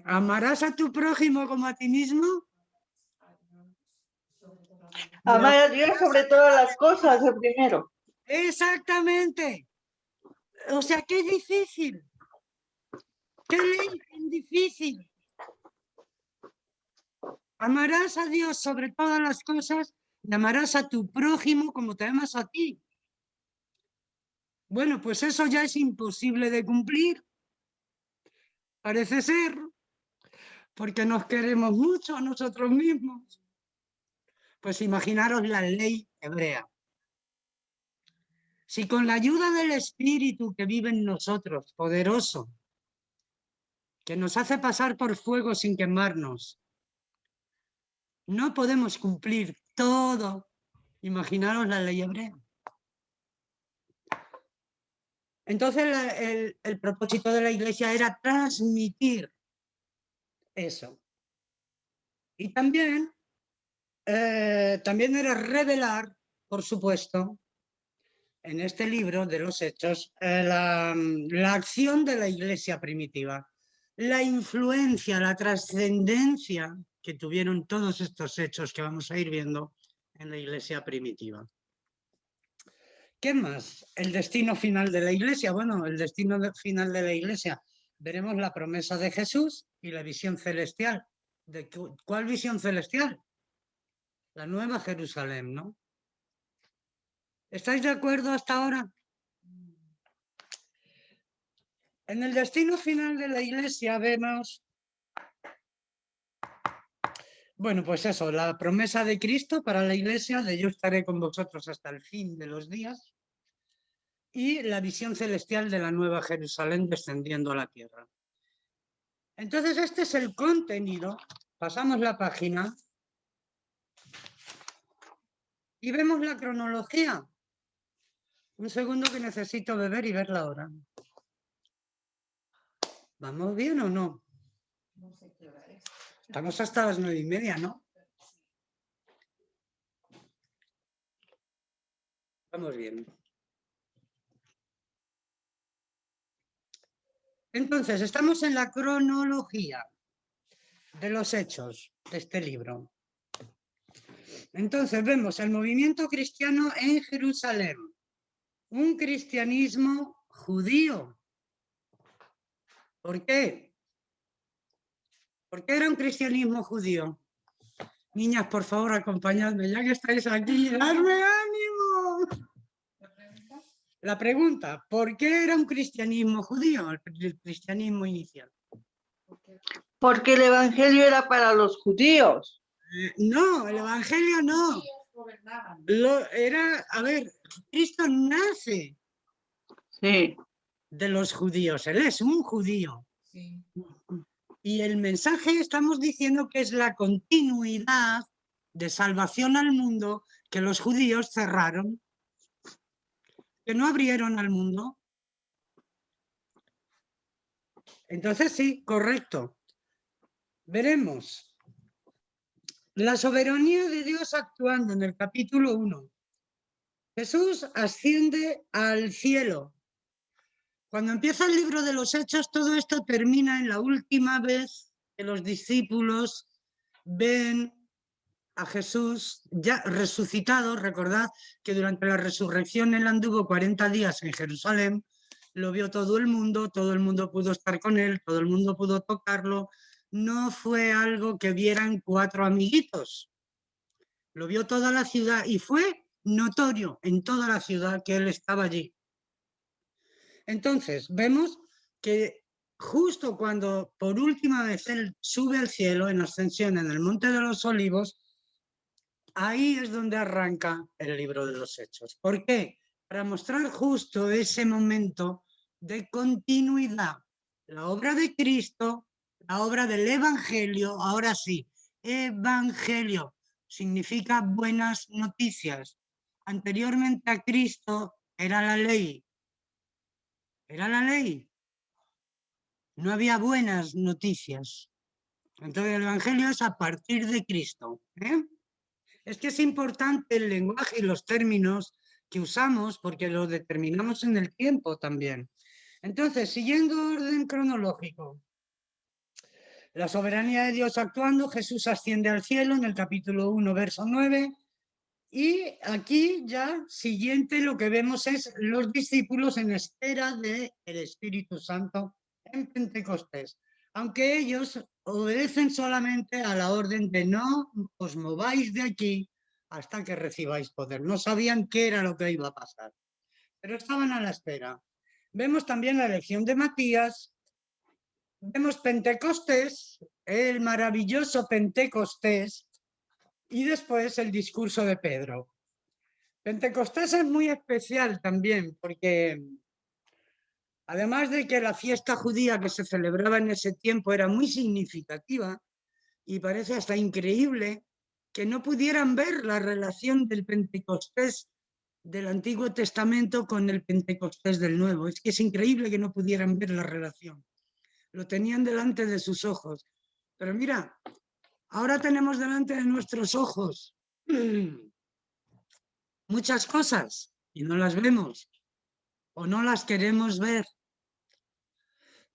¿Amarás a tu prójimo como a ti mismo? Amar a Dios sobre todas las cosas, el primero. Exactamente. O sea, qué difícil. Qué ley tan difícil. Amarás a Dios sobre todas las cosas y amarás a tu prójimo como te amas a ti. Bueno, pues eso ya es imposible de cumplir. Parece ser, porque nos queremos mucho a nosotros mismos. Pues imaginaros la ley hebrea. Si con la ayuda del Espíritu que vive en nosotros, poderoso, que nos hace pasar por fuego sin quemarnos, no podemos cumplir todo, imaginaros la ley hebrea. Entonces el propósito de la Iglesia era transmitir eso. Y también era revelar, por supuesto, en este libro de los Hechos, la acción de la Iglesia primitiva, la influencia, la trascendencia que tuvieron todos estos hechos que vamos a ir viendo en la iglesia primitiva. ¿Qué más? El destino final de la iglesia. Bueno, el destino final de la iglesia. Veremos la promesa de Jesús y la visión celestial. ¿Cuál visión celestial? La Nueva Jerusalén, ¿no? ¿Estáis de acuerdo hasta ahora? En el destino final de la iglesia vemos, bueno, pues eso, la promesa de Cristo para la iglesia, de yo estaré con vosotros hasta el fin de los días, y la visión celestial de la Nueva Jerusalén descendiendo a la tierra. Entonces, este es el contenido. Pasamos la página y vemos la cronología. Un segundo que necesito beber y ver la hora. ¿Vamos bien o no? Estamos hasta las 9:30, ¿no? Vamos bien. Entonces, estamos en la cronología de los hechos de este libro. Entonces, vemos el movimiento cristiano en Jerusalén. Un cristianismo judío. ¿Por qué? ¿Por qué era un cristianismo judío? Niñas, por favor, acompañadme, ya que estáis aquí, ¡darme ánimo! La pregunta, ¿por qué era un cristianismo judío, el cristianismo inicial? Porque el evangelio era para los judíos. No, el evangelio no. A ver, Cristo nace Sí. de los judíos, él es un judío. Sí. Y el mensaje estamos diciendo que es la continuidad de salvación al mundo que los judíos cerraron, que no abrieron al mundo. Entonces sí, correcto. Veremos. La soberanía de Dios actuando en el capítulo 1. Jesús asciende al cielo. Cuando empieza el libro de los Hechos, todo esto termina en la última vez que los discípulos ven a Jesús ya resucitado. Recordad que durante la resurrección él anduvo 40 días en Jerusalén, lo vio todo el mundo pudo estar con él, todo el mundo pudo tocarlo. No fue algo que vieran 4 amiguitos. Lo vio toda la ciudad y fue notorio en toda la ciudad que él estaba allí. Entonces, vemos que justo cuando por última vez él sube al cielo en ascensión en el Monte de los Olivos, ahí es donde arranca el libro de los Hechos. ¿Por qué? Para mostrar justo ese momento de continuidad. La obra de Cristo, la obra del Evangelio, ahora sí, Evangelio significa buenas noticias. Anteriormente a Cristo era la ley. Era la ley. No había buenas noticias. Entonces el Evangelio es a partir de Cristo. Es que es importante el lenguaje y los términos que usamos porque lo determinamos en el tiempo también. Entonces, siguiendo orden cronológico. La soberanía de Dios actuando, Jesús asciende al cielo en el capítulo 1, verso 9. Y aquí ya, siguiente, lo que vemos es los discípulos en espera del Espíritu Santo en Pentecostés. Aunque ellos obedecen solamente a la orden de no os mováis de aquí hasta que recibáis poder. No sabían qué era lo que iba a pasar, pero estaban a la espera. Vemos también la elección de Matías. Vemos Pentecostés, el maravilloso Pentecostés, y después el discurso de Pedro. Pentecostés es muy especial también, porque además de que la fiesta judía que se celebraba en ese tiempo era muy significativa, y parece hasta increíble que no pudieran ver la relación del Pentecostés del Antiguo Testamento con el Pentecostés del Nuevo. Es que es increíble que no pudieran ver la relación. Lo tenían delante de sus ojos. Pero mira, ahora tenemos delante de nuestros ojos muchas cosas y no las vemos o no las queremos ver.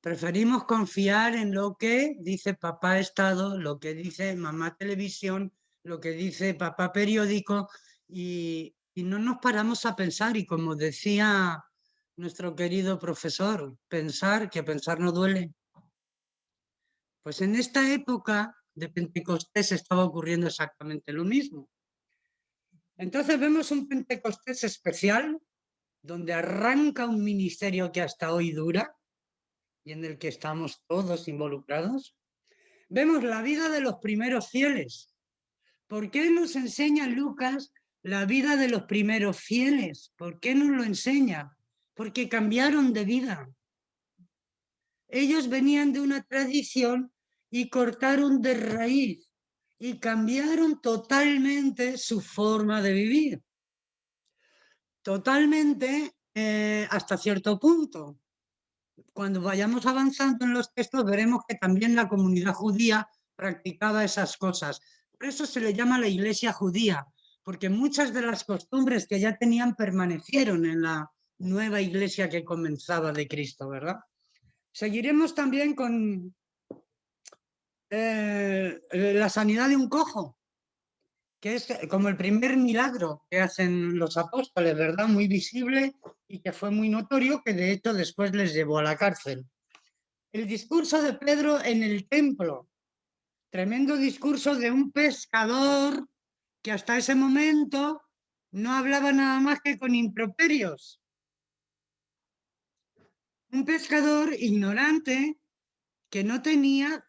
Preferimos confiar en lo que dice papá Estado, lo que dice mamá televisión, lo que dice Papá Periódico y no nos paramos a pensar. Y como decía nuestro querido profesor, que pensar no duele. Pues en esta época de Pentecostés estaba ocurriendo exactamente lo mismo. Entonces vemos un Pentecostés especial donde arranca un ministerio que hasta hoy dura y en el que estamos todos involucrados. Vemos la vida de los primeros fieles. ¿Por qué nos enseña Lucas la vida de los primeros fieles? ¿Por qué nos lo enseña? Porque cambiaron de vida. Ellos venían de una tradición y cortaron de raíz y cambiaron totalmente su forma de vivir. Totalmente hasta cierto punto. Cuando vayamos avanzando en los textos veremos que también la comunidad judía practicaba esas cosas. Por eso se le llama la iglesia judía, porque muchas de las costumbres que ya tenían permanecieron en la nueva iglesia que comenzaba de Cristo, ¿verdad? Seguiremos también con la sanidad de un cojo, que es como el primer milagro que hacen los apóstoles, ¿verdad? Muy visible y que fue muy notorio, que de hecho después les llevó a la cárcel. El discurso de Pedro en el templo, tremendo discurso de un pescador que hasta ese momento no hablaba nada más que con improperios. Un pescador ignorante que no tenía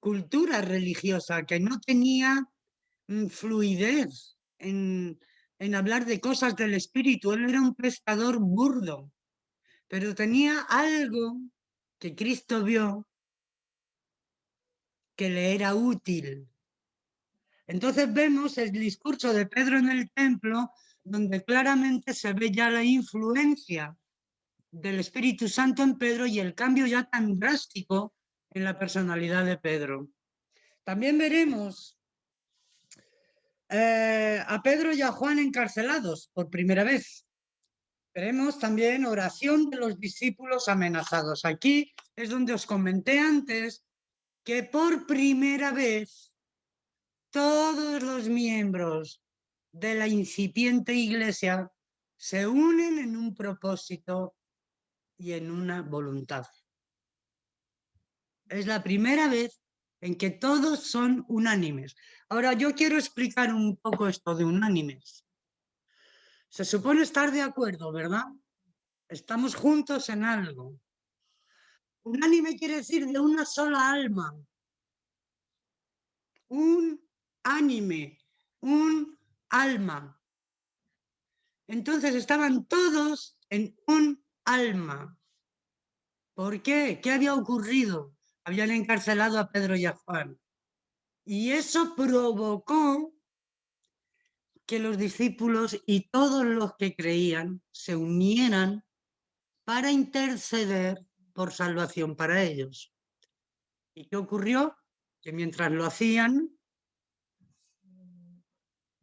cultura religiosa, que no tenía fluidez en hablar de cosas del espíritu. Él era un pescador burdo, pero tenía algo que Cristo vio que le era útil. Entonces vemos el discurso de Pedro en el templo, donde claramente se ve ya la influencia del Espíritu Santo en Pedro y el cambio ya tan drástico en la personalidad de Pedro. También veremos a Pedro y a Juan encarcelados por primera vez. Veremos también oración de los discípulos amenazados. Aquí es donde os comenté antes que por primera vez todos los miembros de la incipiente iglesia se unen en un propósito y en una voluntad. Es la primera vez en que todos son unánimes. Ahora, yo quiero explicar un poco esto de unánimes. Se supone estar de acuerdo, ¿verdad? Estamos juntos en algo. Unánime quiere decir de una sola alma. Un ánime, un alma. Entonces estaban todos en un alma. ¿Por qué? ¿Qué había ocurrido? Habían encarcelado a Pedro y a Juan. Y eso provocó que los discípulos y todos los que creían se unieran para interceder por salvación para ellos. ¿Y qué ocurrió? Que mientras lo hacían,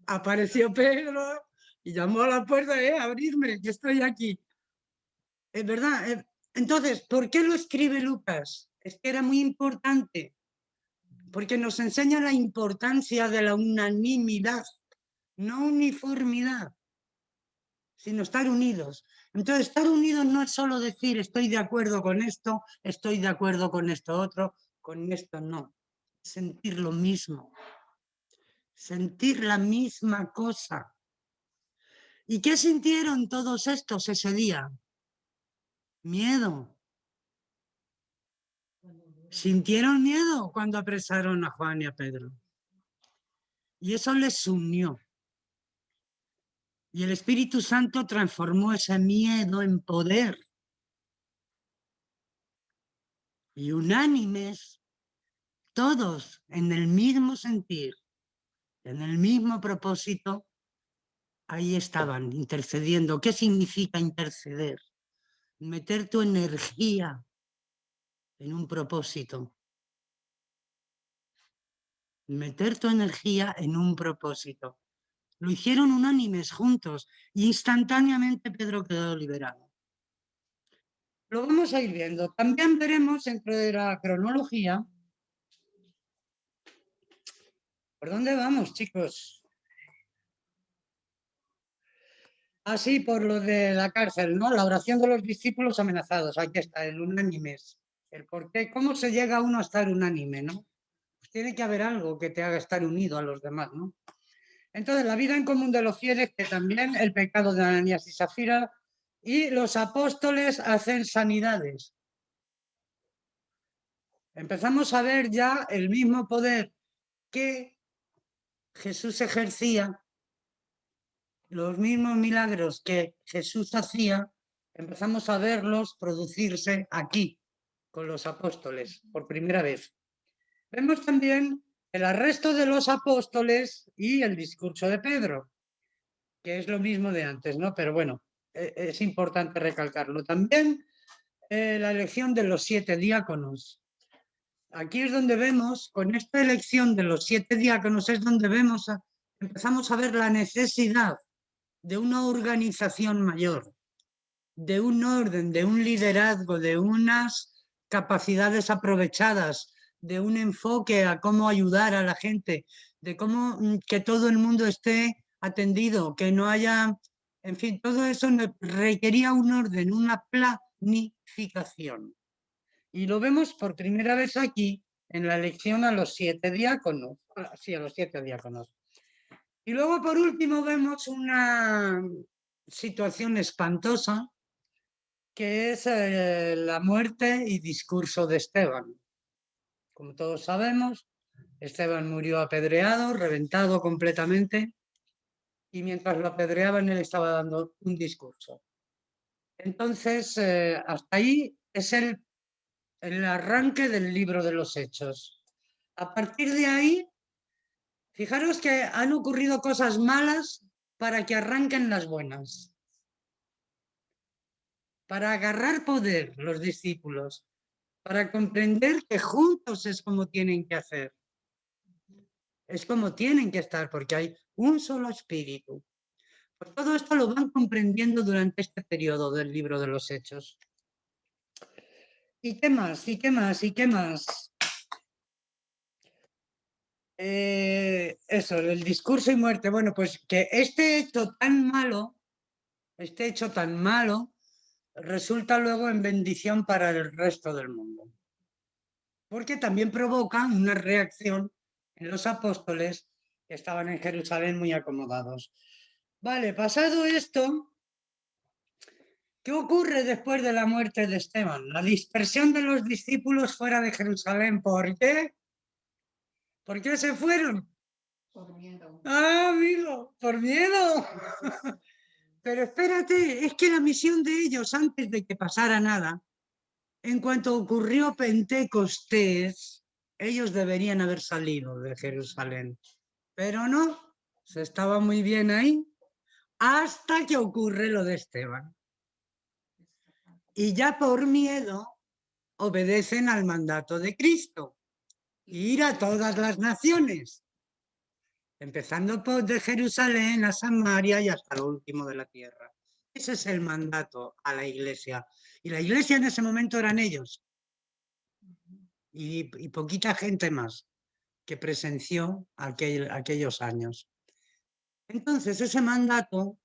apareció Pedro y llamó a la puerta, abridme, que estoy aquí. Es verdad. Entonces, ¿por qué lo escribe Lucas? Es que era muy importante, porque nos enseña la importancia de la unanimidad, no uniformidad, sino estar unidos. Entonces, estar unidos no es solo decir estoy de acuerdo con esto, estoy de acuerdo con esto otro, con esto no. Sentir lo mismo, sentir la misma cosa. ¿Y qué sintieron todos estos ese día? Miedo. Sintieron miedo cuando apresaron a Juan y a Pedro. Y eso les unió. Y el Espíritu Santo transformó ese miedo en poder. Y unánimes, todos en el mismo sentir, en el mismo propósito, ahí estaban intercediendo. ¿Qué significa interceder? Meter tu energía en un propósito. Meter tu energía en un propósito. Lo hicieron unánimes juntos y instantáneamente Pedro quedó liberado. Lo vamos a ir viendo. También veremos dentro de la cronología, ¿Por dónde vamos, chicos? Ah, sí, por lo de la cárcel, ¿no? La oración de los discípulos amenazados. Aquí está, el unánimes. El por qué, cómo se llega uno a estar unánime, ¿no? Pues tiene que haber algo que te haga estar unido a los demás, ¿no? Entonces, la vida en común de los fieles, que también el pecado de Ananías y Safira, y los apóstoles hacen sanidades. Empezamos a ver ya el mismo poder que Jesús ejercía, los mismos milagros que Jesús hacía, empezamos a verlos producirse aquí, con los apóstoles, por primera vez. Vemos también el arresto de los apóstoles y el discurso de Pedro, que es lo mismo de antes, ¿no? Pero bueno, es importante recalcarlo. También la elección de los 7 diáconos. Aquí es donde vemos, con esta elección de los 7 diáconos, es donde vemos, empezamos a ver la necesidad de una organización mayor, de un orden, de un liderazgo, de unas capacidades aprovechadas, de un enfoque a cómo ayudar a la gente, de cómo que todo el mundo esté atendido, que no haya, en fin, todo eso requería un orden, una planificación. Y lo vemos por primera vez aquí en la elección a los 7 diáconos. Sí, a los 7 diáconos. Y luego, por último, vemos una situación espantosa, que es la muerte y discurso de Esteban. Como todos sabemos, Esteban murió apedreado, reventado completamente, y mientras lo apedreaban, él estaba dando un discurso. Entonces, hasta ahí es el arranque del libro de los Hechos. A partir de ahí, fijaros que han ocurrido cosas malas para que arranquen las buenas. Para agarrar poder los discípulos, para comprender que juntos es como tienen que hacer. Es como tienen que estar, porque hay un solo espíritu. Pues todo esto lo van comprendiendo durante este periodo del libro de los Hechos. ¿Y qué más? ¿Y qué más? ¿Y qué más? Eso, el discurso y muerte. Bueno, pues que este hecho tan malo, resulta luego en bendición para el resto del mundo. Porque también provoca una reacción en los apóstoles que estaban en Jerusalén muy acomodados. Vale, pasado esto, ¿qué ocurre después de la muerte de Esteban? La dispersión de los discípulos fuera de Jerusalén. ¿Por qué? ¿Por qué se fueron? Por miedo. Ah, amigo, por miedo. Pero espérate, es que la misión de ellos, antes de que pasara nada, en cuanto ocurrió Pentecostés, ellos deberían haber salido de Jerusalén. Pero no, se estaba muy bien ahí, hasta que ocurre lo de Esteban. Y ya por miedo obedecen al mandato de Cristo, ir a todas las naciones, empezando por de Jerusalén a Samaria y hasta lo último de la tierra. Ese es el mandato a la iglesia. Y la iglesia en ese momento eran ellos. Y poquita gente más que presenció aquellos años. Entonces ese mandato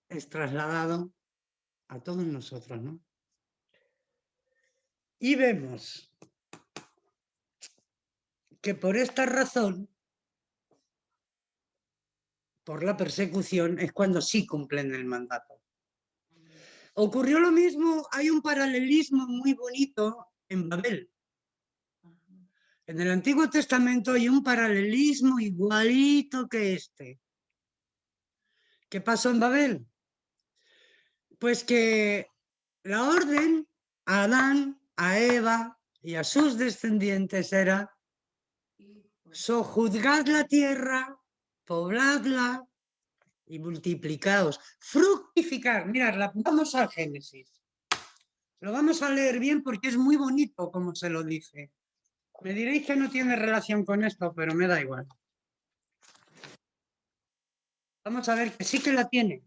es trasladado a todos nosotros, ¿no? Y vemos que por esta razón, por la persecución, es cuando sí cumplen el mandato. Ocurrió lo mismo, hay un paralelismo muy bonito en Babel. En el Antiguo Testamento hay un paralelismo igualito que este. ¿Qué pasó en Babel? Pues que la orden a Adán, a Eva y a sus descendientes era sojuzgad la tierra, pobladla y multiplicaos, fructificar. Mirad, vamos al Génesis. Lo vamos a leer bien porque es muy bonito como se lo dice. Me diréis que no tiene relación con esto, pero me da igual. Vamos a ver que sí que la tiene.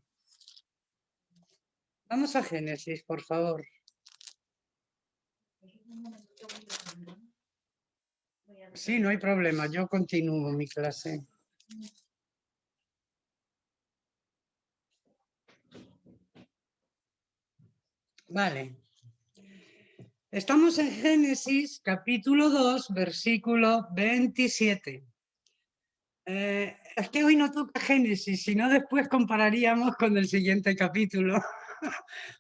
Vamos a Génesis, por favor. Sí, no hay problema, yo continúo mi clase. Vale. Estamos en Génesis, capítulo 2, versículo 27. Es que hoy no toca Génesis, si no después compararíamos con el siguiente capítulo.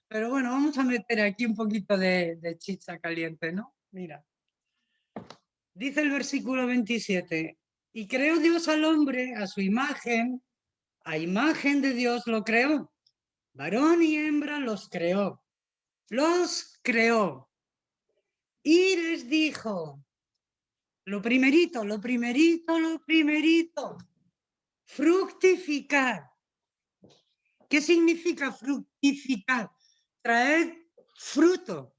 Pero bueno, vamos a meter aquí un poquito de chicha caliente, ¿no? Mira. Dice el versículo 27, y creó Dios al hombre a su imagen, a imagen de Dios lo creó, varón y hembra los creó, y les dijo, lo primerito, fructificar. ¿Qué significa fructificar? Traer fruto.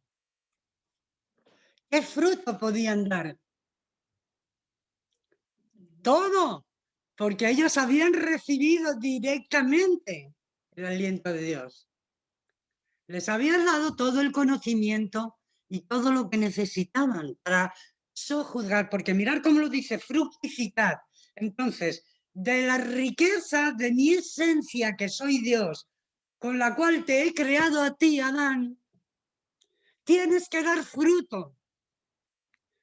¿Qué fruto podían dar? Todo, porque ellos habían recibido directamente el aliento de Dios. Les habían dado todo el conocimiento y todo lo que necesitaban para sojuzgar, porque mirar cómo lo dice, fructificar. Entonces, de la riqueza de mi esencia, que soy Dios, con la cual te he creado a ti, Adán, tienes que dar fruto,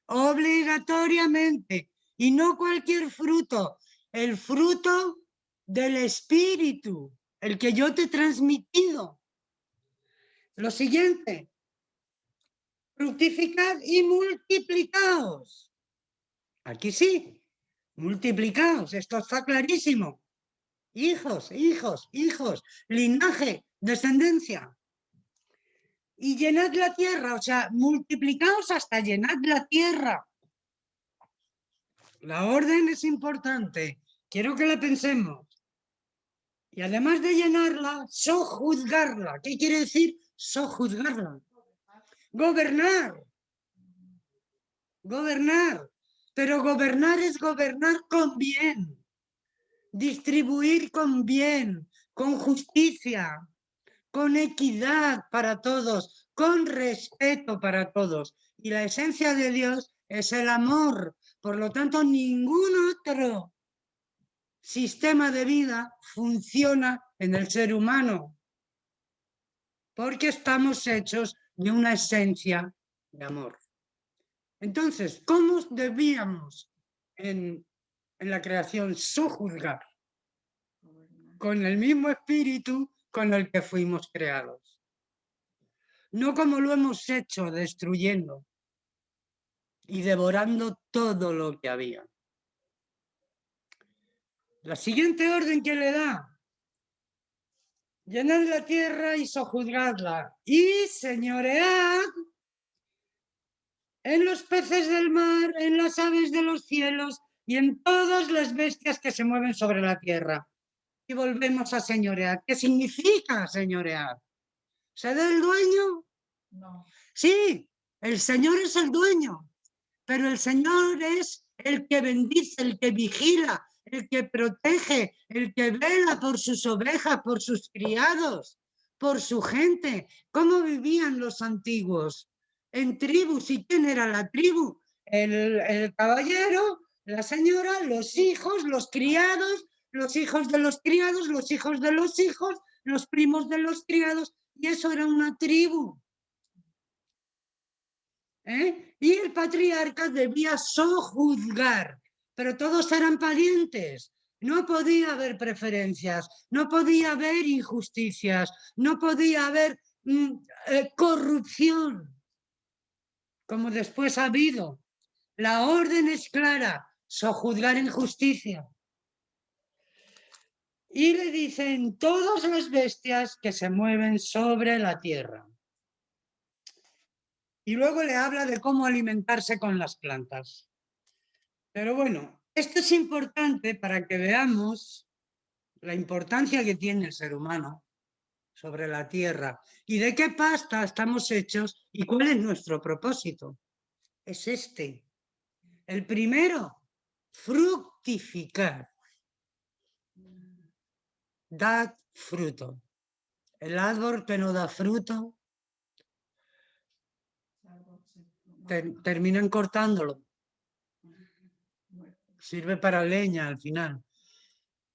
obligatoriamente, y no cualquier fruto, el fruto del Espíritu, el que yo te he transmitido. Lo siguiente, fructificad y multiplicaos. Aquí sí, multiplicaos, esto está clarísimo. Hijos, linaje, descendencia. Y llenad la tierra, o sea, multiplicaos hasta llenad la tierra. La orden es importante, quiero que la pensemos. Y además de llenarla, sojuzgarla. ¿Qué quiere decir sojuzgarla? Gobernar. Gobernar. Pero gobernar es gobernar con bien. Distribuir con bien, con justicia, con equidad para todos, con respeto para todos. Y la esencia de Dios es el amor. Por lo tanto, ningún otro sistema de vida funciona en el ser humano, porque estamos hechos de una esencia de amor. Entonces, ¿cómo debíamos en la creación sojuzgar? Con el mismo espíritu con el que fuimos creados. No como lo hemos hecho, destruyendo y devorando todo lo que había. La siguiente orden que le da: llenad la tierra y sojuzgadla, y señoread en los peces del mar, en las aves de los cielos y en todas las bestias que se mueven sobre la tierra. Y volvemos a señorear. ¿Qué significa señorear? ¿Ser el dueño? No. Sí, el Señor es el dueño, pero el Señor es el que bendice, el que vigila, el que protege, el que vela por sus ovejas, por sus criados, por su gente. ¿Cómo vivían los antiguos? En tribus. ¿Y quién era la tribu? El caballero, la señora, los hijos, los criados, los hijos de los criados, los hijos de los hijos, los primos de los criados, y eso era una tribu. Y el patriarca debía sojuzgar, pero todos eran parientes. No podía haber preferencias, no podía haber injusticias, no podía haber corrupción, como después ha habido. La orden es clara: sojuzgar en justicia. Y le dicen todas las bestias que se mueven sobre la tierra. Y luego le habla de cómo alimentarse con las plantas. Pero bueno, esto es importante para que veamos la importancia que tiene el ser humano sobre la tierra y de qué pasta estamos hechos y cuál es nuestro propósito. Es este. El primero, fructificar. Dad fruto. El árbol que no da fruto, terminan cortándolo. sirve para leña al final.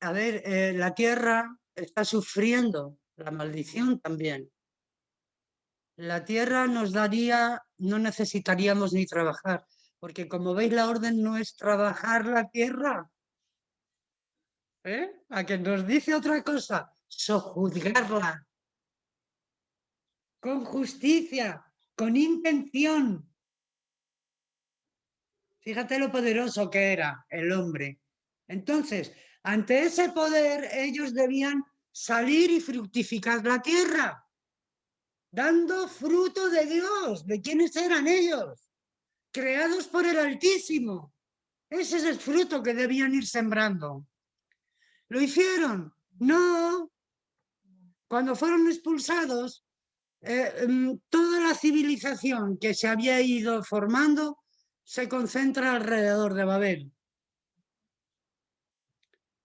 A ver, la tierra está sufriendo la maldición también. La tierra nos daría, no necesitaríamos ni trabajar, porque como veis la orden no es trabajar la tierra. A que nos dice otra cosa, sojuzgarla. Con justicia, con intención. Fíjate lo poderoso que era el hombre. Entonces, ante ese poder, ellos debían salir y fructificar la tierra, dando fruto de Dios. ¿De quiénes eran ellos? Creados por el Altísimo. Ese es el fruto que debían ir sembrando. ¿Lo hicieron? No. Cuando fueron expulsados, toda la civilización que se había ido formando se concentra alrededor de Babel.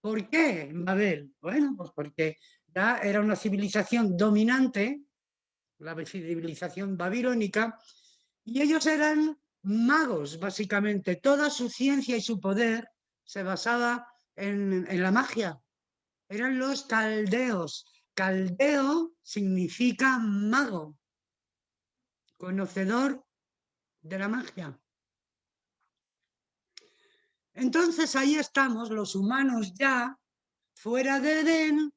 ¿Por qué en Babel? Bueno, pues porque ya era una civilización dominante, la civilización babilónica, y ellos eran magos, básicamente. Toda su ciencia y su poder se basaba en la magia. Eran los caldeos. Caldeo significa mago, conocedor de la magia. Entonces ahí estamos los humanos ya fuera de Edén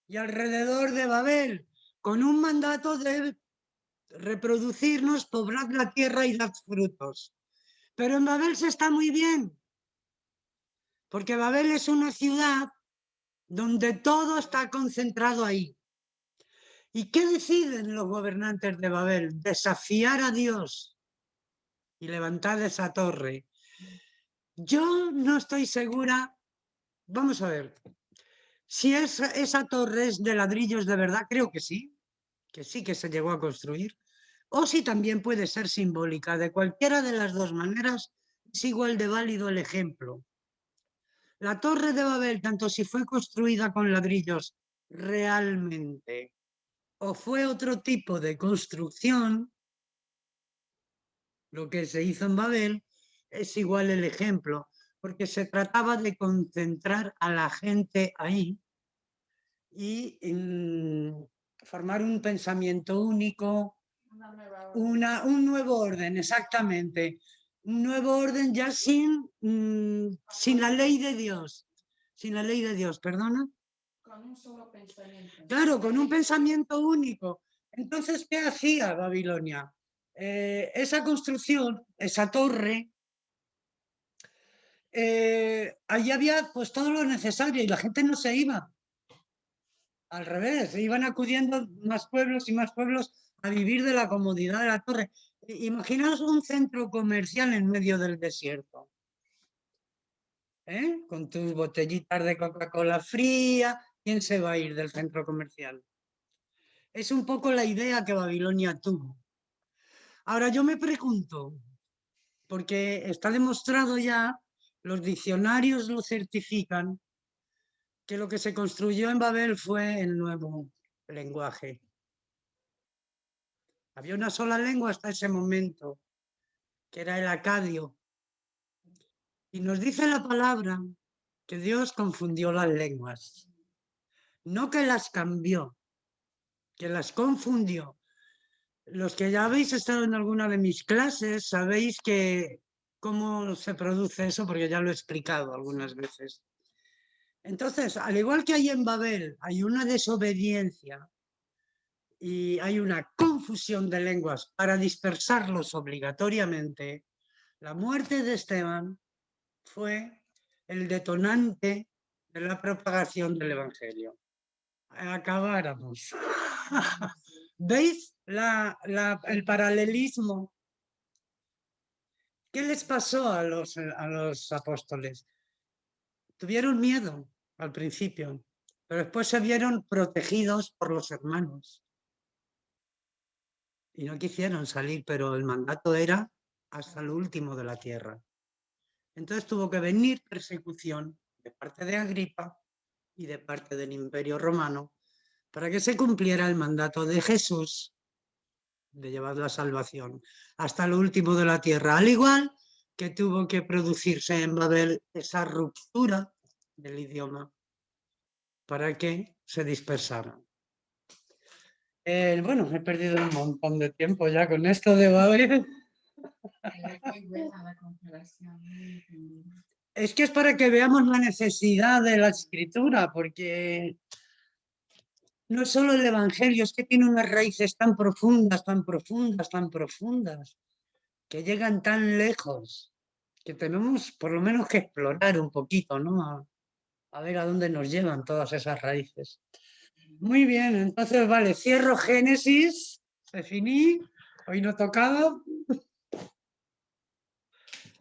y alrededor de Babel, con un mandato de reproducirnos, poblar la tierra y dar frutos. Pero en Babel se está muy bien, porque Babel es una ciudad donde todo está concentrado ahí. ¿Y qué deciden los gobernantes de Babel? Desafiar a Dios y levantar esa torre. Yo no estoy segura, vamos a ver, si esa torre es de ladrillos de verdad, creo que sí que se llegó a construir, o si también puede ser simbólica. De cualquiera de las dos maneras, es igual de válido el ejemplo. La Torre de Babel, tanto si fue construida con ladrillos realmente o fue otro tipo de construcción, lo que se hizo en Babel, es igual el ejemplo, porque se trataba de concentrar a la gente ahí y formar un pensamiento único, un nuevo orden, exactamente. Un nuevo orden ya sin la ley de Dios. Sin la ley de Dios, ¿perdona? Con un solo pensamiento. Claro, con un pensamiento único. Entonces, ¿qué hacía Babilonia? Esa construcción, esa torre, allí había pues todo lo necesario y la gente no se iba. Al revés, iban acudiendo más pueblos y más pueblos a vivir de la comodidad de la torre. Imaginaos un centro comercial en medio del desierto, con tus botellitas de Coca-Cola fría. ¿Quién se va a ir del centro comercial? Es un poco la idea que Babilonia tuvo. Ahora yo me pregunto, porque está demostrado ya, los diccionarios lo certifican, que lo que se construyó en Babel fue el nuevo lenguaje. Había una sola lengua hasta ese momento, que era el acadio. Y nos dice la palabra que Dios confundió las lenguas. No que las cambió, que las confundió. Los que ya habéis estado en alguna de mis clases sabéis cómo se produce eso, porque ya lo he explicado algunas veces. Entonces, al igual que hay en Babel, hay una desobediencia y hay una confusión de lenguas para dispersarlos obligatoriamente. La muerte de Esteban fue el detonante de la propagación del Evangelio. Acabáramos. ¿Veis el paralelismo? ¿Qué les pasó a los apóstoles? Tuvieron miedo al principio, pero después se vieron protegidos por los hermanos. Y no quisieron salir, pero el mandato era hasta lo último de la tierra. Entonces tuvo que venir persecución de parte de Agripa y de parte del Imperio Romano para que se cumpliera el mandato de Jesús de llevar la salvación hasta lo último de la tierra. Al igual que tuvo que producirse en Babel esa ruptura del idioma para que se dispersaran. Bueno, he perdido un montón de tiempo ya con esto de Babel. Muy buena la comparación, muy entendida. Es que es para que veamos la necesidad de la escritura, porque no es solo el Evangelio, es que tiene unas raíces tan profundas, tan profundas, tan profundas, que llegan tan lejos, que tenemos por lo menos que explorar un poquito, ¿no? A ver a dónde nos llevan todas esas raíces. Muy bien, entonces, vale, cierro Génesis, definí, hoy no tocaba.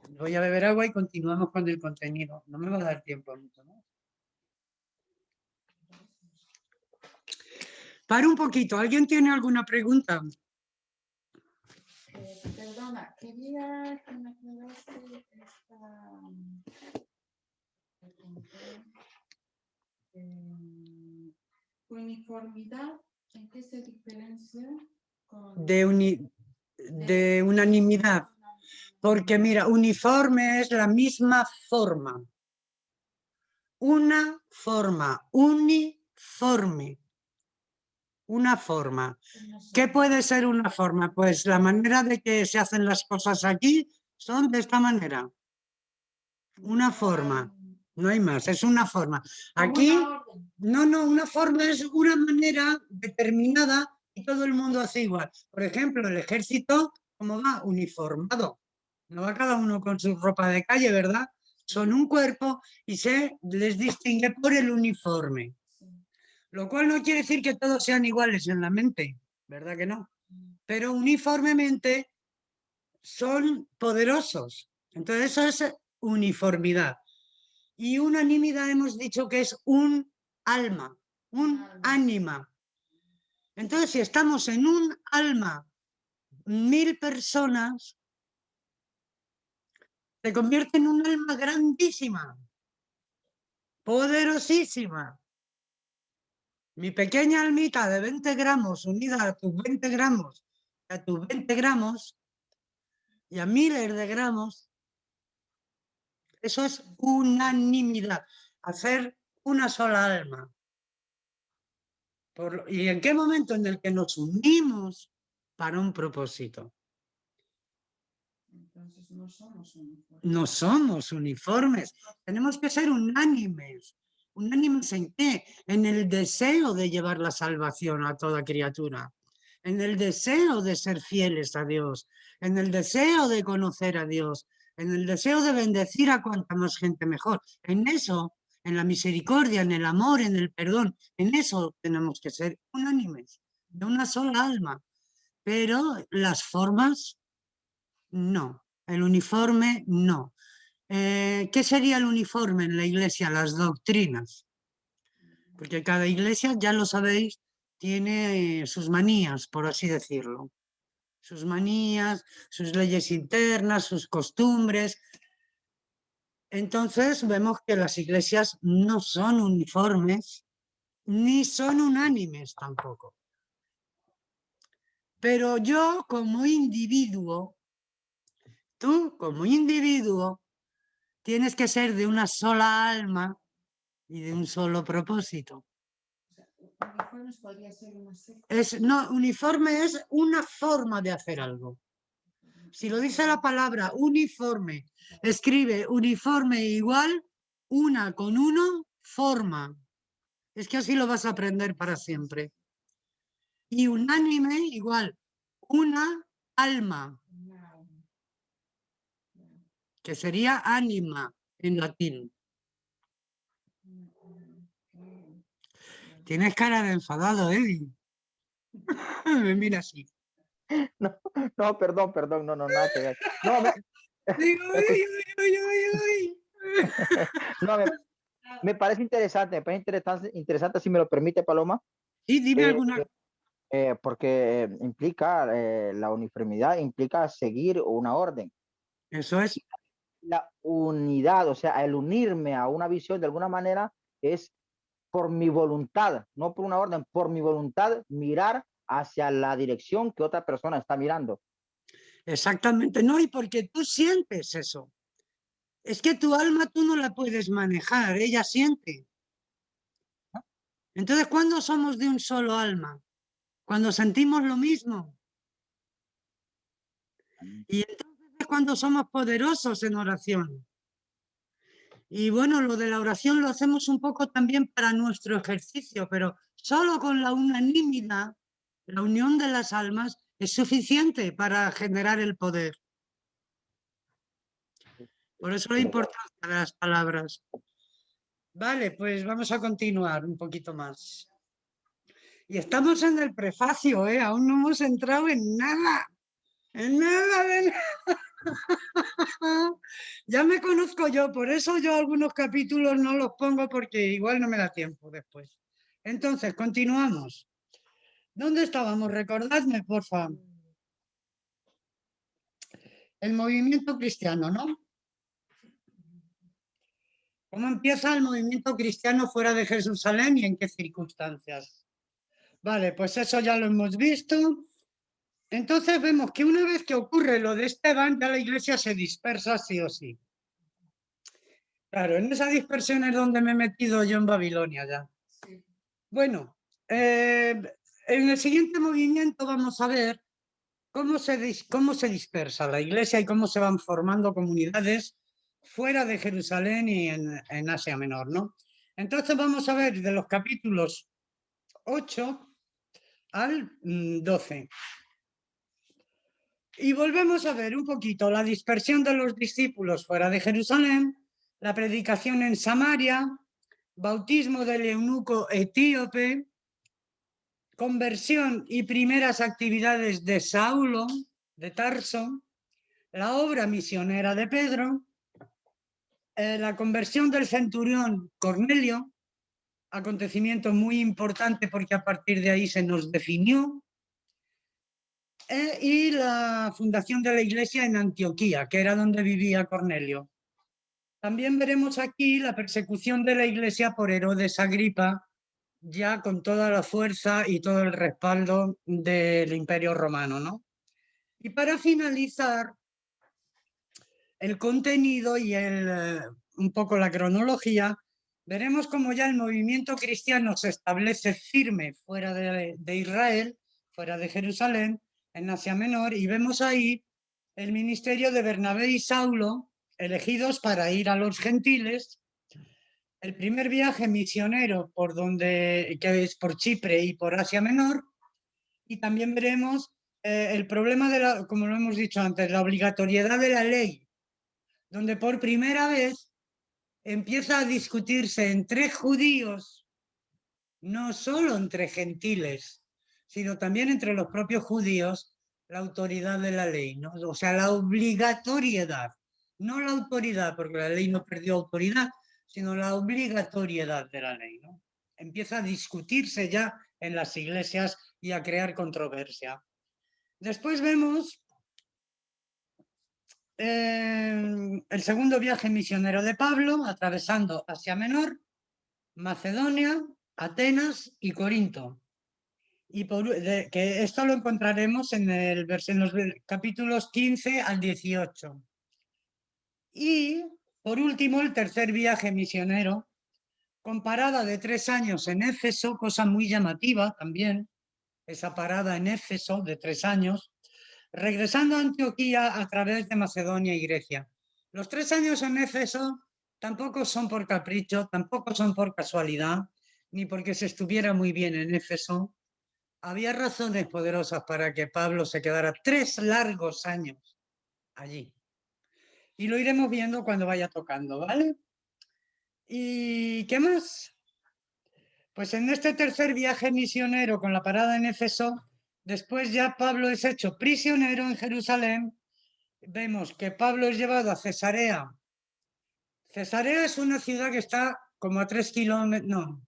Voy a beber agua y continuamos con el contenido. No me va a dar tiempo mucho, ¿no? Para un poquito, ¿alguien tiene alguna pregunta? Perdona, quería que me aclarase esta uniformidad, ¿en qué se diferencia con De unanimidad. Porque mira, uniforme es la misma forma. Una forma, uniforme. Una forma. ¿Qué puede ser una forma? Pues la manera de que se hacen las cosas aquí son de esta manera. Una forma. No hay más, es una forma. Aquí, no, una forma es una manera determinada y todo el mundo hace igual. Por ejemplo, el ejército, ¿cómo va? Uniformado. No va cada uno con su ropa de calle, ¿verdad? Son un cuerpo y se les distingue por el uniforme. Lo cual no quiere decir que todos sean iguales en la mente, ¿verdad que no? Pero uniformemente son poderosos. Entonces eso es uniformidad. Y unanimidad hemos dicho que es un alma, un ánima. Entonces, si estamos en un alma, 1000 personas, se convierte en un alma grandísima, poderosísima. Mi pequeña almita de 20 gramos unida a tus 20 gramos, a tus 20 gramos y a miles de gramos, eso es unanimidad, hacer una sola alma. ¿Y en qué momento? En el que nos unimos para un propósito. Entonces no somos uniformes. No somos uniformes, tenemos que ser unánimes. ¿Unánimes en qué? En el deseo de llevar la salvación a toda criatura, en el deseo de ser fieles a Dios, en el deseo de conocer a Dios, en el deseo de bendecir a cuanta más gente mejor. En eso, en la misericordia, en el amor, en el perdón, en eso tenemos que ser unánimes, de una sola alma. Pero las formas, no. El uniforme, no. ¿Qué sería el uniforme en la iglesia? Las doctrinas. Porque cada iglesia, ya lo sabéis, tiene sus manías, por así decirlo. Sus manías, sus leyes internas, sus costumbres. Entonces vemos que las iglesias no son uniformes, ni son unánimes tampoco. Pero yo como individuo, tú como individuo, tienes que ser de una sola alma y de un solo propósito. Uniformes podría ser una secta. No, uniforme es una forma de hacer algo. Si lo dice la palabra uniforme, escribe uniforme igual, una con uno, forma. Es que así lo vas a aprender para siempre. Y unánime igual, una alma, que sería ánima en latín. Tienes cara de enfadado, Eddie. Me mira así. No, perdón, no, nada que ver. No, Digo, es que, uy. no, me parece interesante, interesante, si me lo permite, Paloma, Sí, dime eh, alguna. porque implica la uniformidad, implica seguir una orden. Eso es. La unidad, o sea, el unirme a una visión de alguna manera es por mi voluntad, no por una orden, por mi voluntad mirar hacia la dirección que otra persona está mirando. Exactamente, no, y porque tú sientes eso. Es que tu alma tú no la puedes manejar, ella siente. Entonces, ¿cuándo somos de un solo alma? Cuando sentimos lo mismo. Y entonces es cuando somos poderosos en oración. Y bueno, lo de la oración lo hacemos un poco también para nuestro ejercicio, pero solo con la unanimidad, la unión de las almas, es suficiente para generar el poder. Por eso la importancia de las palabras. Vale, pues vamos a continuar un poquito más. Y estamos en el prefacio, ¿eh? Aún no hemos entrado en nada. En nada de nada. Ya me conozco yo, por eso yo algunos capítulos no los pongo porque igual no me da tiempo después. Entonces, continuamos. ¿Dónde estábamos? Recordadme, por favor. El movimiento cristiano, ¿no? ¿Cómo empieza el movimiento cristiano fuera de Jerusalén y en qué circunstancias? Vale, pues eso ya lo hemos visto. Entonces vemos que una vez que ocurre lo de Esteban, ya la iglesia se dispersa sí o sí. Claro, en esa dispersión es donde me he metido yo en Babilonia ya. Sí. Bueno, en el siguiente movimiento vamos a ver cómo se dispersa la iglesia y cómo se van formando comunidades fuera de Jerusalén y en Asia Menor, ¿no? Entonces vamos a ver de los capítulos 8 al 12. Y volvemos a ver un poquito la dispersión de los discípulos fuera de Jerusalén, la predicación en Samaria, bautismo del eunuco etíope, conversión y primeras actividades de Saulo de Tarso, la obra misionera de Pedro, la conversión del centurión Cornelio, acontecimiento muy importante porque a partir de ahí se nos definió, y la fundación de la iglesia en Antioquía, que era donde vivía Cornelio. También veremos aquí la persecución de la iglesia por Herodes Agripa, ya con toda la fuerza y todo el respaldo del Imperio Romano, ¿no? Y para finalizar, el contenido y un poco la cronología, veremos cómo ya el movimiento cristiano se establece firme fuera de Israel, fuera de Jerusalén, en Asia Menor, y vemos ahí el ministerio de Bernabé y Saulo, elegidos para ir a los gentiles, el primer viaje misionero que es por Chipre y por Asia Menor, y también veremos el problema como lo hemos dicho antes, la obligatoriedad de la ley, donde por primera vez empieza a discutirse entre judíos, no solo entre gentiles, sino también entre los propios judíos, la autoridad de la ley, ¿no? O sea, la obligatoriedad, no la autoridad, porque la ley no perdió autoridad, sino la obligatoriedad de la ley, ¿no? Empieza a discutirse ya en las iglesias y a crear controversia. Después vemos el segundo viaje misionero de Pablo, atravesando Asia Menor, Macedonia, Atenas y Corinto. Y que esto lo encontraremos en los capítulos 15 al 18. Y, por último, el tercer viaje misionero, con parada de 3 años en Éfeso, cosa muy llamativa también, esa parada en Éfeso de 3 años, regresando a Antioquía a través de Macedonia y Grecia. Los 3 años en Éfeso tampoco son por capricho, tampoco son por casualidad, ni porque se estuviera muy bien en Éfeso. Había razones poderosas para que Pablo se quedara 3 largos años allí. Y lo iremos viendo cuando vaya tocando, ¿vale? ¿Y qué más? Pues en este tercer viaje misionero con la parada en Éfeso, después ya Pablo es hecho prisionero en Jerusalén. Vemos que Pablo es llevado a Cesarea. Cesarea es una ciudad que está como a 3 kilómetros, no,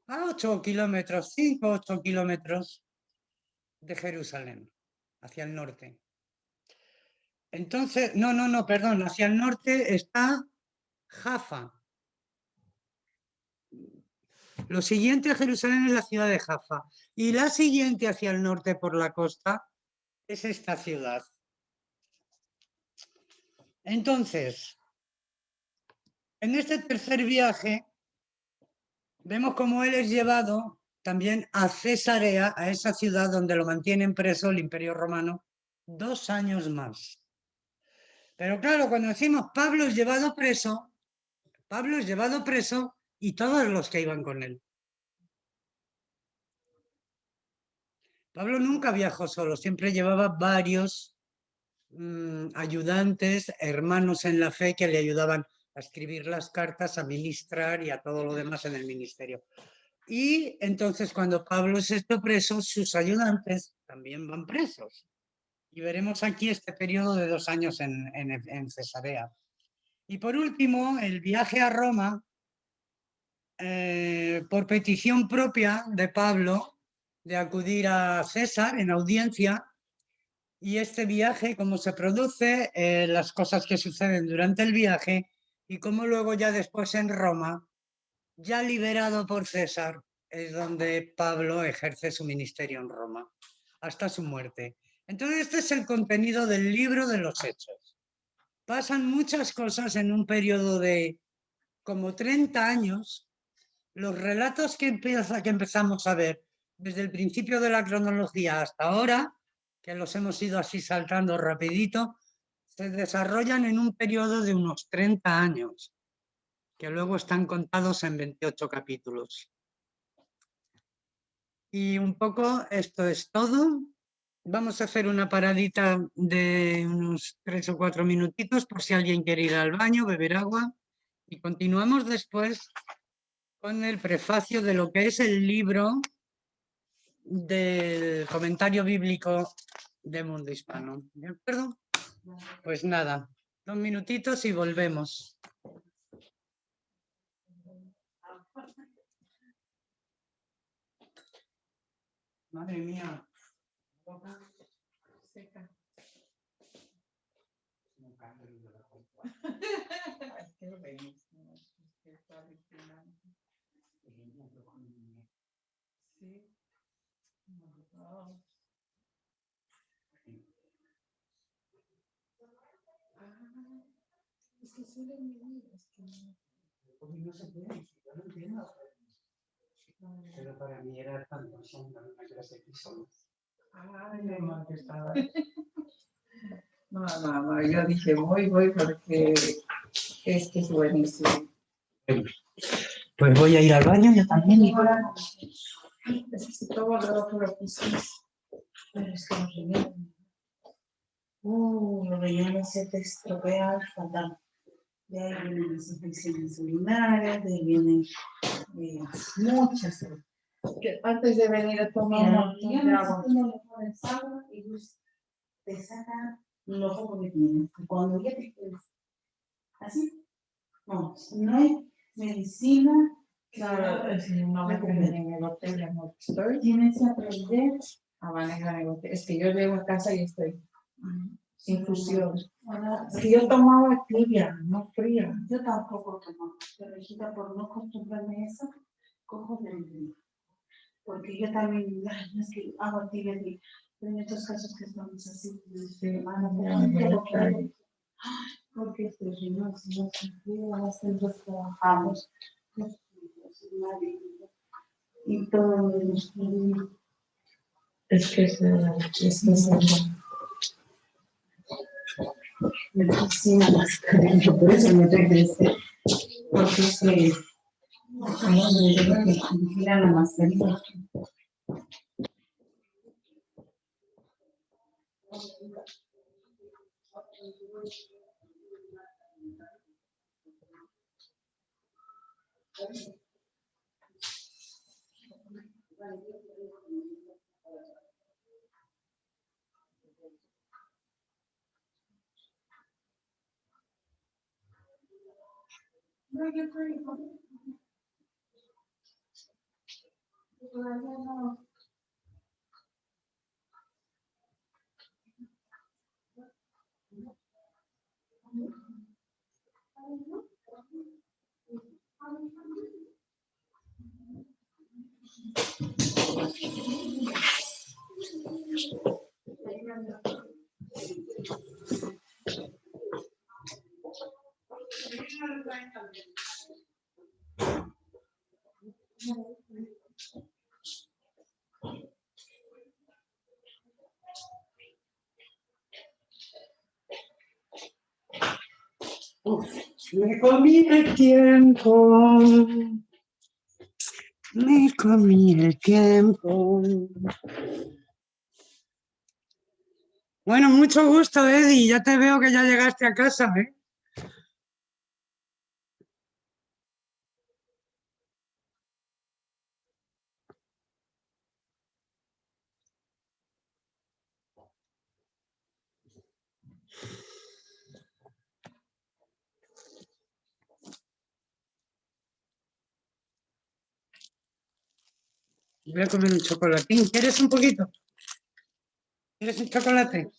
a 8 kilómetros, 5 o 8 kilómetros de Jerusalén, hacia el norte. Entonces, no, perdón, hacia el norte está Jaffa. Lo siguiente a Jerusalén es la ciudad de Jaffa. Y la siguiente hacia el norte por la costa es esta ciudad, Entonces, en este tercer viaje, vemos cómo él es llevado también a Cesarea, a esa ciudad donde lo mantienen preso el Imperio Romano, 2 años más. Pero claro, cuando decimos Pablo es llevado preso y todos los que iban con él. Pablo nunca viajó solo, siempre llevaba varios ayudantes, hermanos en la fe que le ayudaban a escribir las cartas, a ministrar y a todo lo demás en el ministerio. Y entonces cuando Pablo es preso, sus ayudantes también van presos. Y veremos aquí este periodo de 2 años en Cesarea. Y por último, el viaje a Roma, por petición propia de Pablo, de acudir a César en audiencia. Y este viaje, cómo se produce, las cosas que suceden durante el viaje y cómo luego ya después en Roma, ya liberado por César, es donde Pablo ejerce su ministerio en Roma, hasta su muerte. Entonces este es el contenido del libro de los Hechos. Pasan muchas cosas en un periodo de como 30 años. Los relatos que empezamos a ver desde el principio de la cronología hasta ahora, que los hemos ido así saltando rapidito, se desarrollan en un periodo de unos 30 años, que luego están contados en 28 capítulos. Y un poco esto es todo. Vamos a hacer una paradita de unos 3 o 4 minutitos por si alguien quiere ir al baño, beber agua. Y continuamos después con el prefacio de lo que es el libro del comentario bíblico de Mundo Hispano. ¿De acuerdo? Pues nada, 2 minutitos y volvemos. Madre mía. Seca. Sí. Es que solo es que No se puede, yo no entiendo. Pero para mí era tanto sombra una clase aquí solo. Ay, Lo mal que estaba. no, yo dije voy porque es que es buenísimo. Pues voy a ir al baño yo también. Necesito volver por lo que hicimos. Pero es que los rellenos se te estropean fatal. De ahí vienen las infecciones urinarias, de ahí vienen muchas. Que antes de venir a tomar un montón de agua. No le pones agua y te saca lo poco que tienes. Cuando ya te quedas así, no hay medicina. Claro, no me conviene en el hotel en el que estoy. Tienes que aprender a manejar el hotel. Es que yo llego a casa y estoy infusión. Si yo tomaba tibia, no fría. Yo tampoco tomaba, pero hijita, por no acostumbrarme a eso, cojo del frío. Porque yo también, es que agua tibia, pero en estos casos que estamos así, porque estoy no se frío, nosotros trabajamos, y todo es que es medicina mascarilla, por eso me regresé, porque es que vigila la mascarilla. Me comí el tiempo. Me comí el tiempo. Bueno, mucho gusto, Eddie. Ya te veo que ya llegaste a casa, ¿eh? Voy a comer un chocolatín. ¿Quieres un poquito? ¿Quieres un chocolate?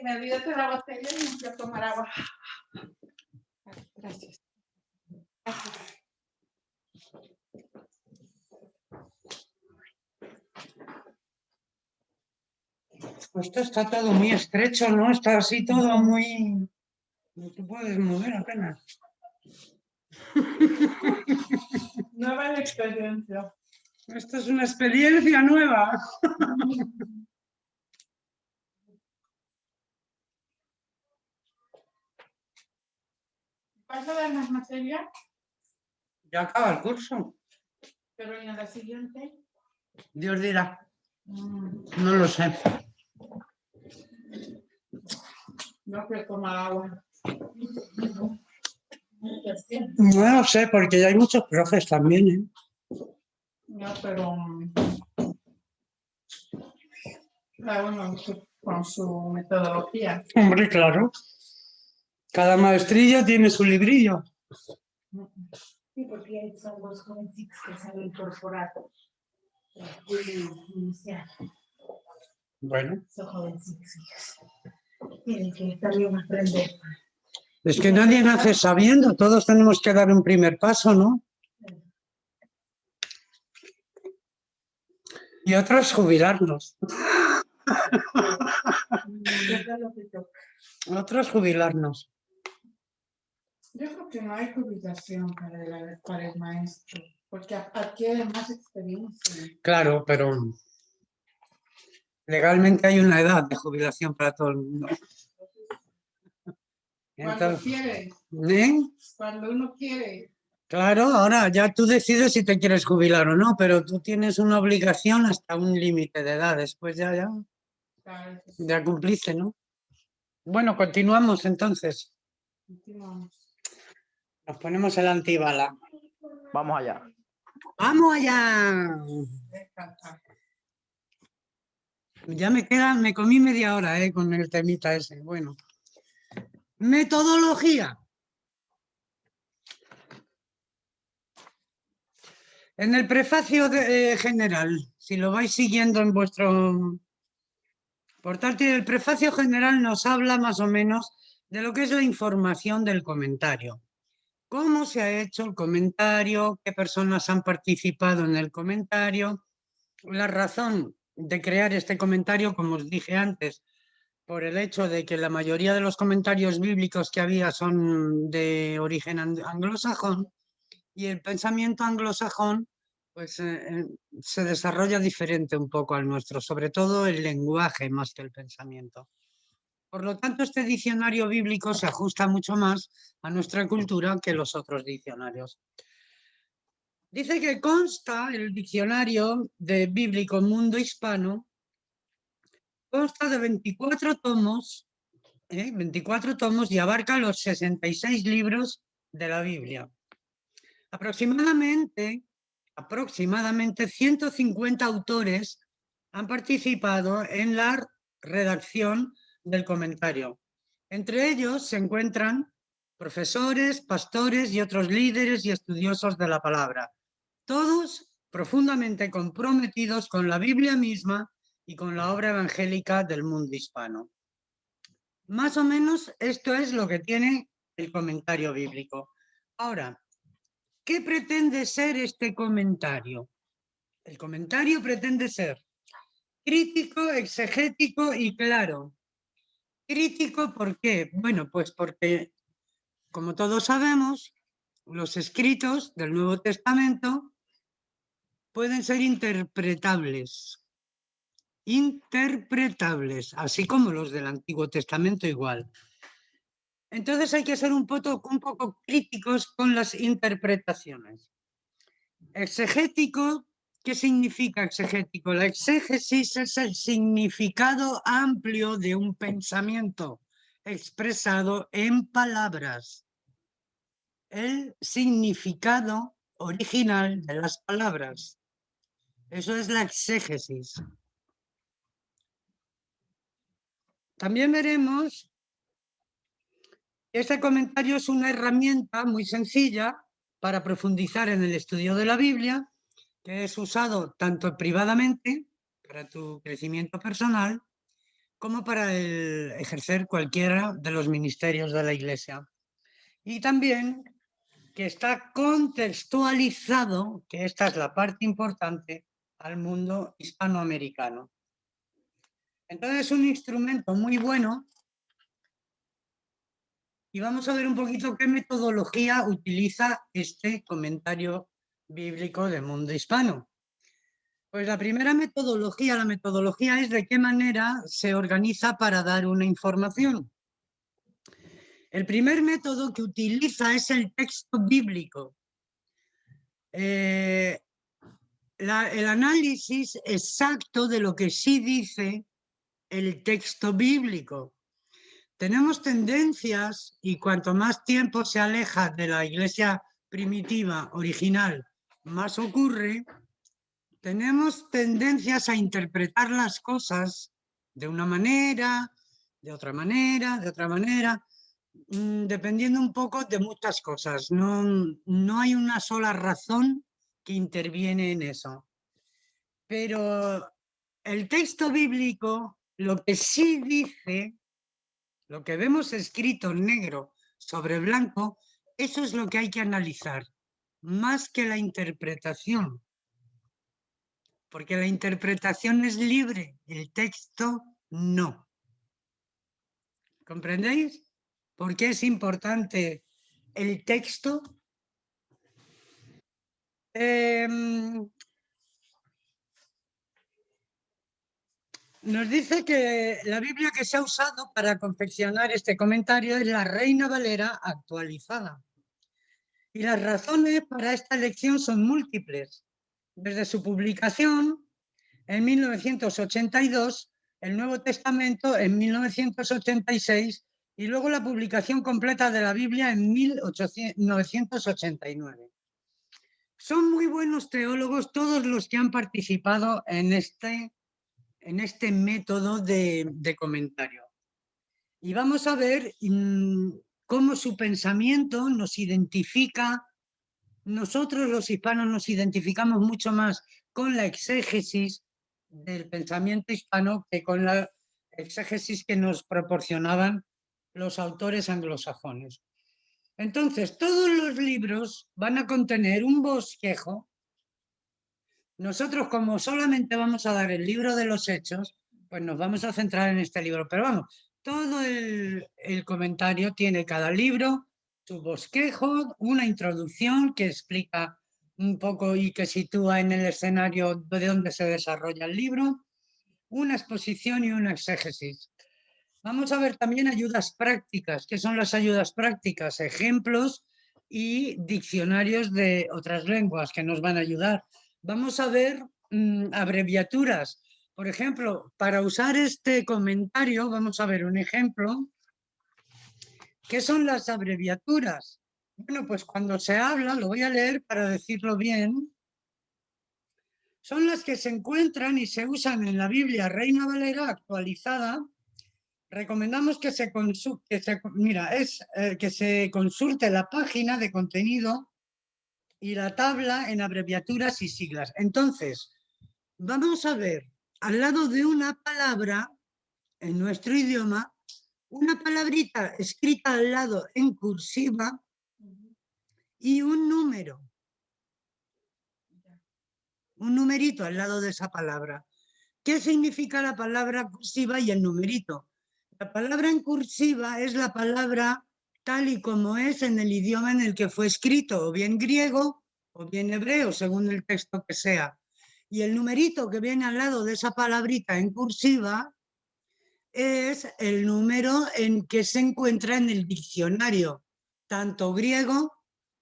Me olvidaste la botella y me fui a tomar agua. Gracias. Esto está todo muy estrecho, ¿no? Está así todo muy... No te puedes mover apenas. Nueva experiencia. Esto es una experiencia nueva. ¿Vas a dar más material? Ya acaba el curso. Pero en la siguiente. Dios dirá. mm, No lo sé. No quiero tomar agua. No lo sé, porque ya hay muchos profes también, ¿eh? No, pero cada uno con su metodología. Hombre, claro. Cada maestrillo tiene su librillo. Sí, porque son los jovencitos que se han incorporado. Inicial. Bueno. Son jovencitos ellos. Tienen que también aprender. Es que nadie nace sabiendo, todos tenemos que dar un primer paso, ¿no? Y otros jubilarnos. Otros jubilarnos. Yo creo que no hay jubilación para el maestro, porque adquiere más experiencia. Claro, pero legalmente hay una edad de jubilación para todo el mundo. Cuando Entonces, quiere, ¿eh? cuando uno quiere. Claro, ahora ya tú decides si te quieres jubilar o no, pero tú tienes una obligación hasta un límite de edad. Después ya cumpliste, ¿no? Bueno, continuamos entonces. Continuamos. Nos ponemos el antibala. Vamos allá. ¡Vamos allá! Ya me comí media hora, con el temita ese. Bueno. Metodología. En el prefacio general, si lo vais siguiendo en vuestro portal, el prefacio general nos habla más o menos de lo que es la información del comentario. Cómo se ha hecho el comentario, qué personas han participado en el comentario, la razón de crear este comentario, como os dije antes, por el hecho de que la mayoría de los comentarios bíblicos que había son de origen anglosajón, y el pensamiento anglosajón pues, se desarrolla diferente un poco al nuestro, sobre todo el lenguaje más que el pensamiento. Por lo tanto, este diccionario bíblico se ajusta mucho más a nuestra cultura que los otros diccionarios. Dice que consta el diccionario de bíblico Mundo Hispano, consta de 24 tomos, 24 tomos y abarca los 66 libros de la Biblia. Aproximadamente 150 autores han participado en la redacción del comentario. Entre ellos se encuentran profesores, pastores y otros líderes y estudiosos de la palabra, todos profundamente comprometidos con la Biblia misma y con la obra evangélica del mundo hispano. Más o menos esto es lo que tiene el comentario bíblico. Ahora, ¿qué pretende ser este comentario? El comentario pretende ser crítico, exegético y claro. Crítico, ¿por qué? Bueno, pues porque, como todos sabemos, los escritos del Nuevo Testamento pueden ser interpretables, así como los del Antiguo Testamento igual. Entonces hay que ser un poco críticos con las interpretaciones. Exegético, ¿qué significa exegético? La exégesis es el significado amplio de un pensamiento expresado en palabras. El significado original de las palabras. Eso es la exégesis. También veremos que este comentario es una herramienta muy sencilla para profundizar en el estudio de la Biblia, que es usado tanto privadamente para tu crecimiento personal como para ejercer cualquiera de los ministerios de la Iglesia. Y también que está contextualizado, que esta es la parte importante, al mundo hispanoamericano. Entonces es un instrumento muy bueno y vamos a ver un poquito qué metodología utiliza este comentario bíblico del mundo hispano. Pues la primera metodología, la metodología es de qué manera se organiza para dar una información. El primer método que utiliza es el texto bíblico. El análisis exacto de lo que sí dice el texto bíblico. Tenemos tendencias, y cuanto más tiempo se aleja de la iglesia primitiva, original, más ocurre, tenemos tendencias a interpretar las cosas de una manera, de otra manera, dependiendo un poco de muchas cosas. No hay una sola razón que interviene en eso. Pero el texto bíblico, lo que sí dice, lo que vemos escrito negro sobre blanco, eso es lo que hay que analizar, más que la interpretación. Porque la interpretación es libre, el texto no. ¿Comprendéis? ¿Por qué es importante el texto? Nos dice que la Biblia que se ha usado para confeccionar este comentario es la Reina Valera actualizada. Y las razones para esta elección son múltiples. Desde su publicación en 1982, el Nuevo Testamento en 1986 y luego la publicación completa de la Biblia en 1989. Son muy buenos teólogos todos los que han participado en este método de comentario. Y vamos a ver cómo su pensamiento nos identifica. Nosotros los hispanos nos identificamos mucho más con la exégesis del pensamiento hispano que con la exégesis que nos proporcionaban los autores anglosajones. Entonces, todos los libros van a contener un bosquejo. Nosotros, como solamente vamos a dar el libro de los Hechos, pues nos vamos a centrar en este libro. Pero vamos, todo el comentario tiene cada libro su bosquejo, una introducción que explica un poco y que sitúa en el escenario de donde se desarrolla el libro, una exposición y una exégesis. Vamos a ver también ayudas prácticas. ¿Qué son las ayudas prácticas? Ejemplos y diccionarios de otras lenguas que nos van a ayudar. Vamos a ver abreviaturas. Por ejemplo, para usar este comentario, vamos a ver un ejemplo. ¿Qué son las abreviaturas? Bueno, pues cuando se habla, lo voy a leer para decirlo bien, son las que se encuentran y se usan en la Biblia Reina Valera actualizada. Recomendamos que se consulte la página de contenido y la tabla en abreviaturas y siglas. Entonces, vamos a ver, al lado de una palabra en nuestro idioma, una palabrita escrita al lado en cursiva y un número. Un numerito al lado de esa palabra. ¿Qué significa la palabra cursiva y el numerito? La palabra en cursiva es la palabra tal y como es en el idioma en el que fue escrito, o bien griego o bien hebreo, según el texto que sea. Y el numerito que viene al lado de esa palabrita en cursiva es el número en que se encuentra en el diccionario, tanto griego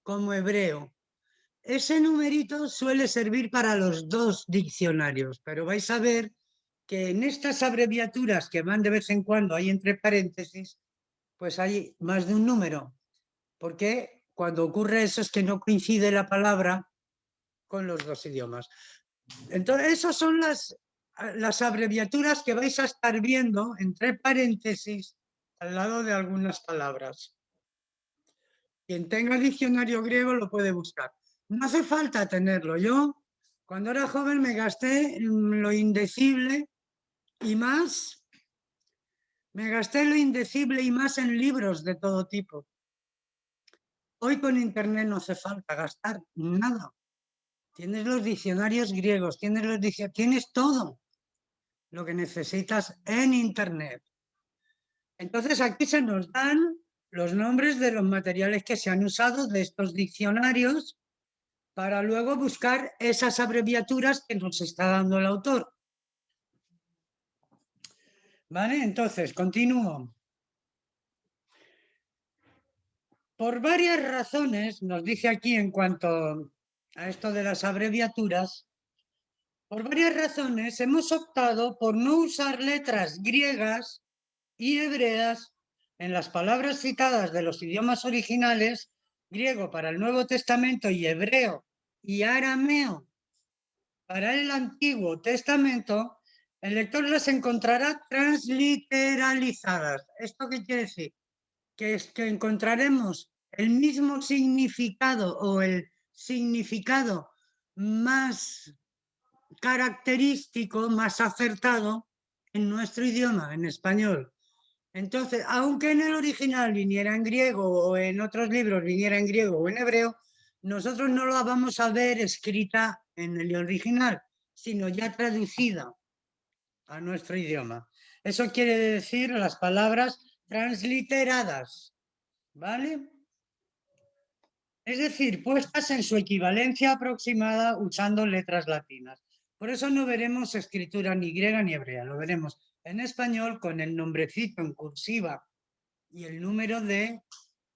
como hebreo. Ese numerito suele servir para los dos diccionarios, pero vais a ver que en estas abreviaturas que van de vez en cuando hay entre paréntesis, pues hay más de un número, porque cuando ocurre eso es que no coincide la palabra con los dos idiomas. Entonces, esas son las abreviaturas que vais a estar viendo entre paréntesis al lado de algunas palabras. Quien tenga diccionario griego lo puede buscar. No hace falta tenerlo. Yo, cuando era joven, me gasté lo indecible y más. Me gasté lo indecible y más en libros de todo tipo. Hoy con internet no hace falta gastar nada. Tienes los diccionarios griegos, tienes todo lo que necesitas en internet. Entonces aquí se nos dan los nombres de los materiales que se han usado de estos diccionarios para luego buscar esas abreviaturas que nos está dando el autor. ¿Vale? Entonces, continúo. Por varias razones, nos dice aquí en cuanto a esto de las abreviaturas, por varias razones hemos optado por no usar letras griegas y hebreas en las palabras citadas de los idiomas originales, griego para el Nuevo Testamento y hebreo y arameo para el Antiguo Testamento. El lector las encontrará transliteralizadas. ¿Esto qué quiere decir? Que es que encontraremos el mismo significado o el significado más característico, más acertado en nuestro idioma, en español. Entonces, aunque en el original viniera en griego o en otros libros viniera en griego o en hebreo, nosotros no la vamos a ver escrita en el original, sino ya traducida a nuestro idioma. Eso quiere decir las palabras transliteradas, ¿vale? Es decir, puestas en su equivalencia aproximada usando letras latinas. Por eso no veremos escritura ni griega ni hebrea, lo veremos en español con el nombrecito en cursiva y el número de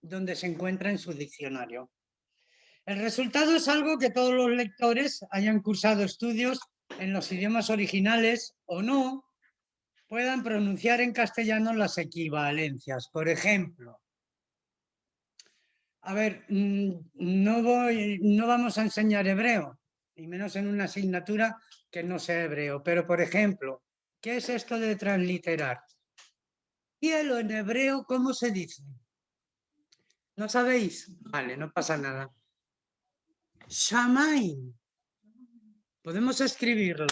donde se encuentra en su diccionario. El resultado es algo que todos los lectores hayan cursado estudios en los idiomas originales o no, puedan pronunciar en castellano las equivalencias. Por ejemplo, a ver, no vamos a enseñar hebreo, y menos en una asignatura que no sea hebreo, pero por ejemplo, ¿qué es esto de transliterar? Cielo en hebreo, ¿cómo se dice? ¿No sabéis? Vale, no pasa nada. Shamaim. Podemos escribirlo.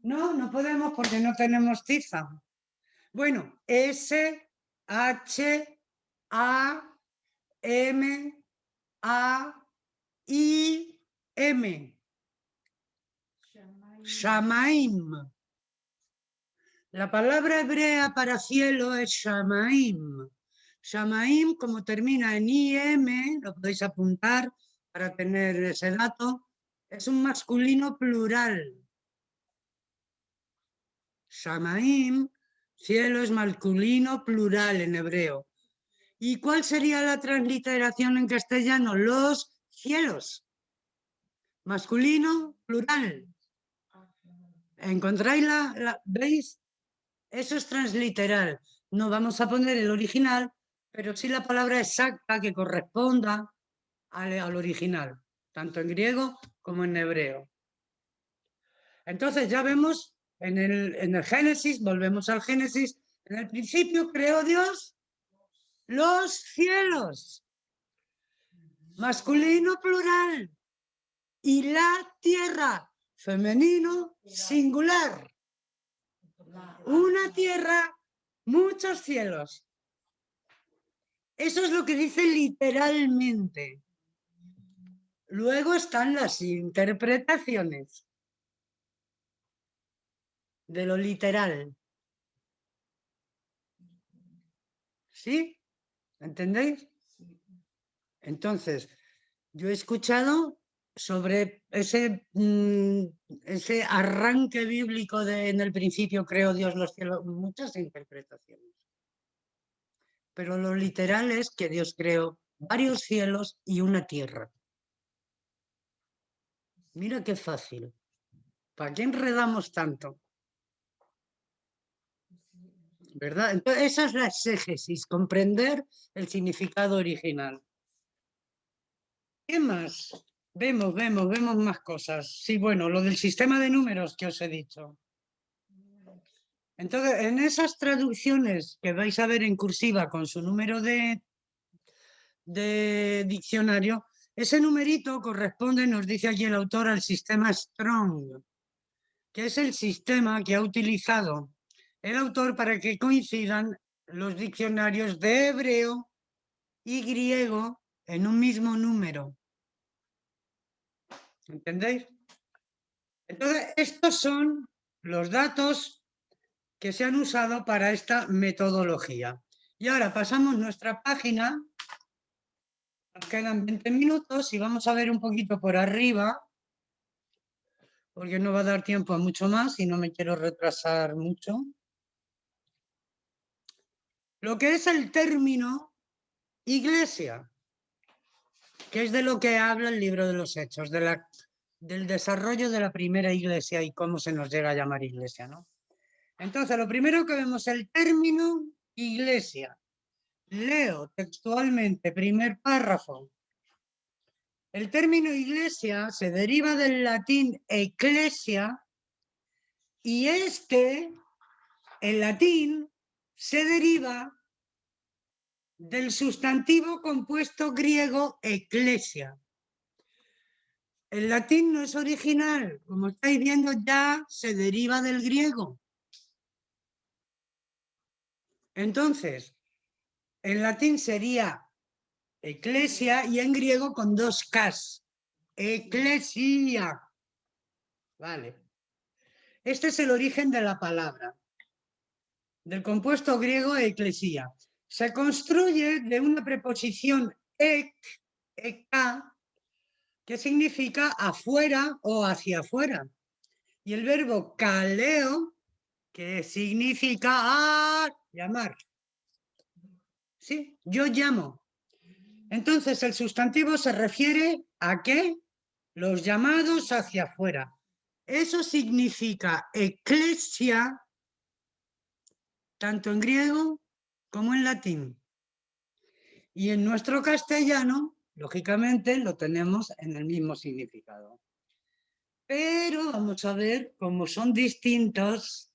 No, no podemos porque no tenemos tiza. Bueno, S-H-A-M-A-I-M. Shamaim. La palabra hebrea para cielo es Shamaim. Shamaim, como termina en IM, lo podéis apuntar para tener ese dato, es un masculino plural. Shamaim, cielo, es masculino plural en hebreo. ¿Y cuál sería la transliteración en castellano? Los cielos. Masculino plural. ¿Encontráis veis? Eso es transliteral. No vamos a poner el original, pero sí la palabra exacta que corresponda al original, tanto en griego como en hebreo. Entonces ya vemos en el Génesis, volvemos al Génesis, en el principio creó Dios los cielos, masculino plural, y la tierra, femenino singular. Una tierra, muchos cielos. Eso es lo que dice literalmente. Luego están las interpretaciones de lo literal. ¿Sí? ¿Entendéis? Entonces, yo he escuchado sobre ese, ese arranque bíblico de en el principio creó Dios los cielos, muchas interpretaciones. Pero lo literal es que Dios creó varios cielos y una tierra. Mira qué fácil. ¿Para qué enredamos tanto? ¿Verdad? Entonces, esa es la exégesis, comprender el significado original. ¿Qué más? Vemos más cosas. Sí, bueno, lo del sistema de números que os he dicho. Entonces, en esas traducciones que vais a ver en cursiva con su número de diccionario, ese numerito corresponde, nos dice aquí el autor, al sistema Strong, que es el sistema que ha utilizado el autor para que coincidan los diccionarios de hebreo y griego en un mismo número. ¿Entendéis? Entonces, estos son los datos que se han usado para esta metodología. Y ahora pasamos nuestra página, nos quedan 20 minutos y vamos a ver un poquito por arriba, porque no va a dar tiempo a mucho más y no me quiero retrasar mucho. Lo que es el término iglesia, que es de lo que habla el libro de los Hechos, del desarrollo de la primera iglesia y cómo se nos llega a llamar iglesia, ¿no? Entonces, lo primero que vemos, el término iglesia. Leo textualmente, primer párrafo. El término iglesia se deriva del latín ecclesia y el latín, se deriva del sustantivo compuesto griego ecclesia. El latín no es original, como estáis viendo ya se deriva del griego. Entonces, en latín sería ecclesia y en griego con dos Ks. Eclesia. Vale. Este es el origen de la palabra, del compuesto griego eclesia. Se construye de una preposición ek, que significa afuera o hacia afuera. Y el verbo kaleo, que significa llamar. Sí, yo llamo. Entonces el sustantivo se refiere a ¿qué? Los llamados hacia afuera. Eso significa eclesia, tanto en griego como en latín. Y en nuestro castellano, lógicamente, lo tenemos en el mismo significado. Pero vamos a ver cómo son distintos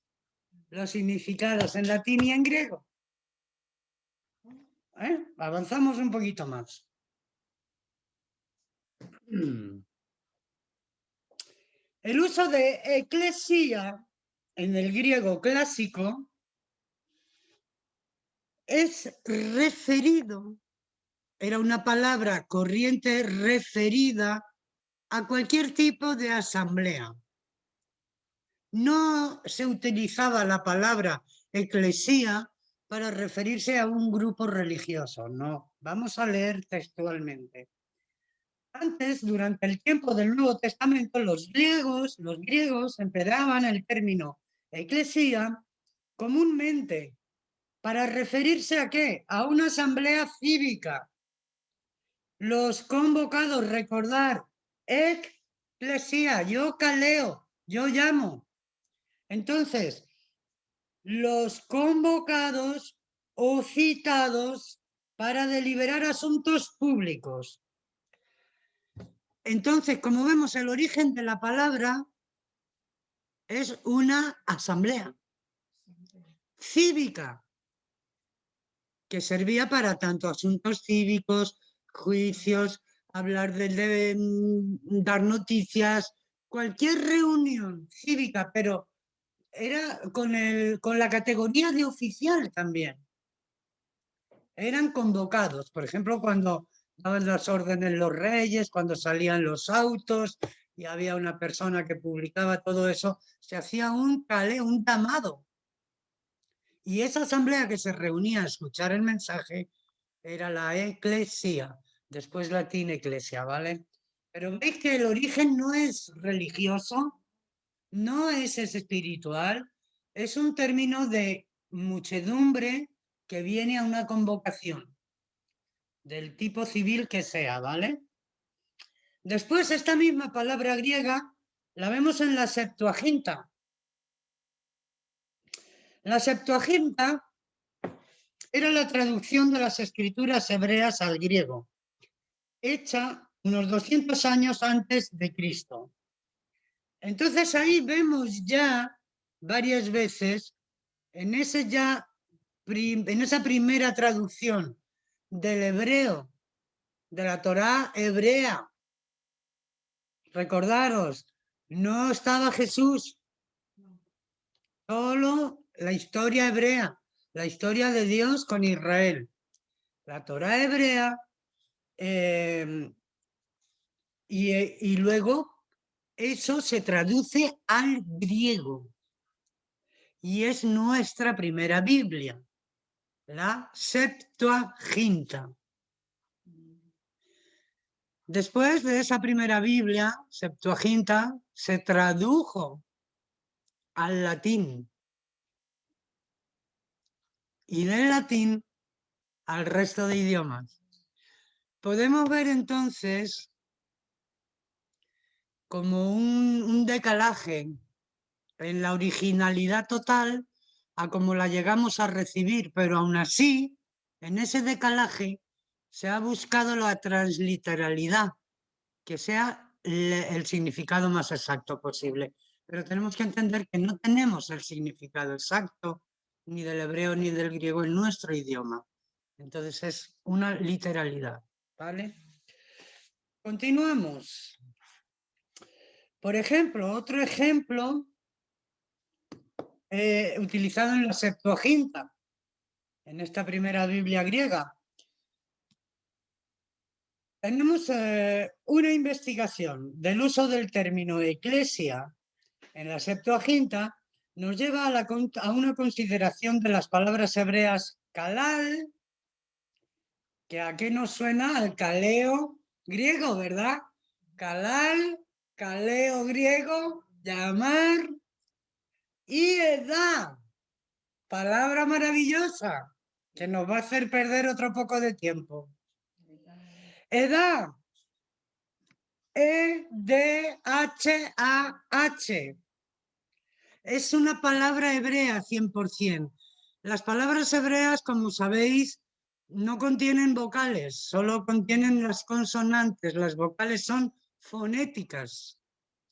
los significados en latín y en griego. Avanzamos un poquito más. El uso de eclesia en el griego clásico es referido, era una palabra corriente referida a cualquier tipo de asamblea. No se utilizaba la palabra eclesía para referirse a un grupo religioso, no. Vamos a leer textualmente. Antes, durante el tiempo del Nuevo Testamento, los griegos empleaban el término eclesía comúnmente para referirse ¿a qué? A una asamblea cívica. Los convocados, recordar, eclesia, yo caleo, yo llamo. Entonces, los convocados o citados para deliberar asuntos públicos. Entonces, como vemos, el origen de la palabra es una asamblea cívica que servía para tanto asuntos cívicos, juicios, hablar de dar noticias, cualquier reunión cívica, pero era con la categoría de oficial también. Eran convocados, por ejemplo, cuando daban las órdenes los reyes, cuando salían los autos y había una persona que publicaba todo eso, se hacía un llamado. Y esa asamblea que se reunía a escuchar el mensaje era la eclesia, después latín eclesia, ¿vale? Pero veis que el origen no es religioso, no es espiritual, es un término de muchedumbre que viene a una convocación, del tipo civil que sea, ¿vale? Después, esta misma palabra griega la vemos en la Septuaginta. La Septuaginta era la traducción de las escrituras hebreas al griego, hecha unos 200 años antes de Cristo. Entonces ahí vemos ya varias veces en esa primera traducción del hebreo, de la Torá hebrea. Recordaros, no estaba Jesús, solo la historia hebrea, la historia de Dios con Israel. La Torá hebrea y luego eso se traduce al griego y es nuestra primera Biblia, la Septuaginta. Después de esa primera Biblia, Septuaginta, se tradujo al latín y del latín al resto de idiomas. Podemos ver entonces como un decalaje en la originalidad total a como la llegamos a recibir, pero aún así, en ese decalaje se ha buscado la transliteralidad, que sea el significado más exacto posible. Pero tenemos que entender que no tenemos el significado exacto ni del hebreo ni del griego en nuestro idioma. Entonces es una literalidad, ¿vale? Continuamos. Por ejemplo, otro ejemplo utilizado en la Septuaginta, en esta primera Biblia griega. Tenemos una investigación del uso del término eclesia en la Septuaginta, nos lleva a una consideración de las palabras hebreas kalal, que a qué nos suena al kaleo griego, ¿verdad? Kalal, kaleo griego, llamar, y edad, palabra maravillosa, que nos va a hacer perder otro poco de tiempo. Edad, E-D-H-A-H. Es una palabra hebrea 100%. Las palabras hebreas, como sabéis, no contienen vocales, solo contienen las consonantes. Las vocales son fonéticas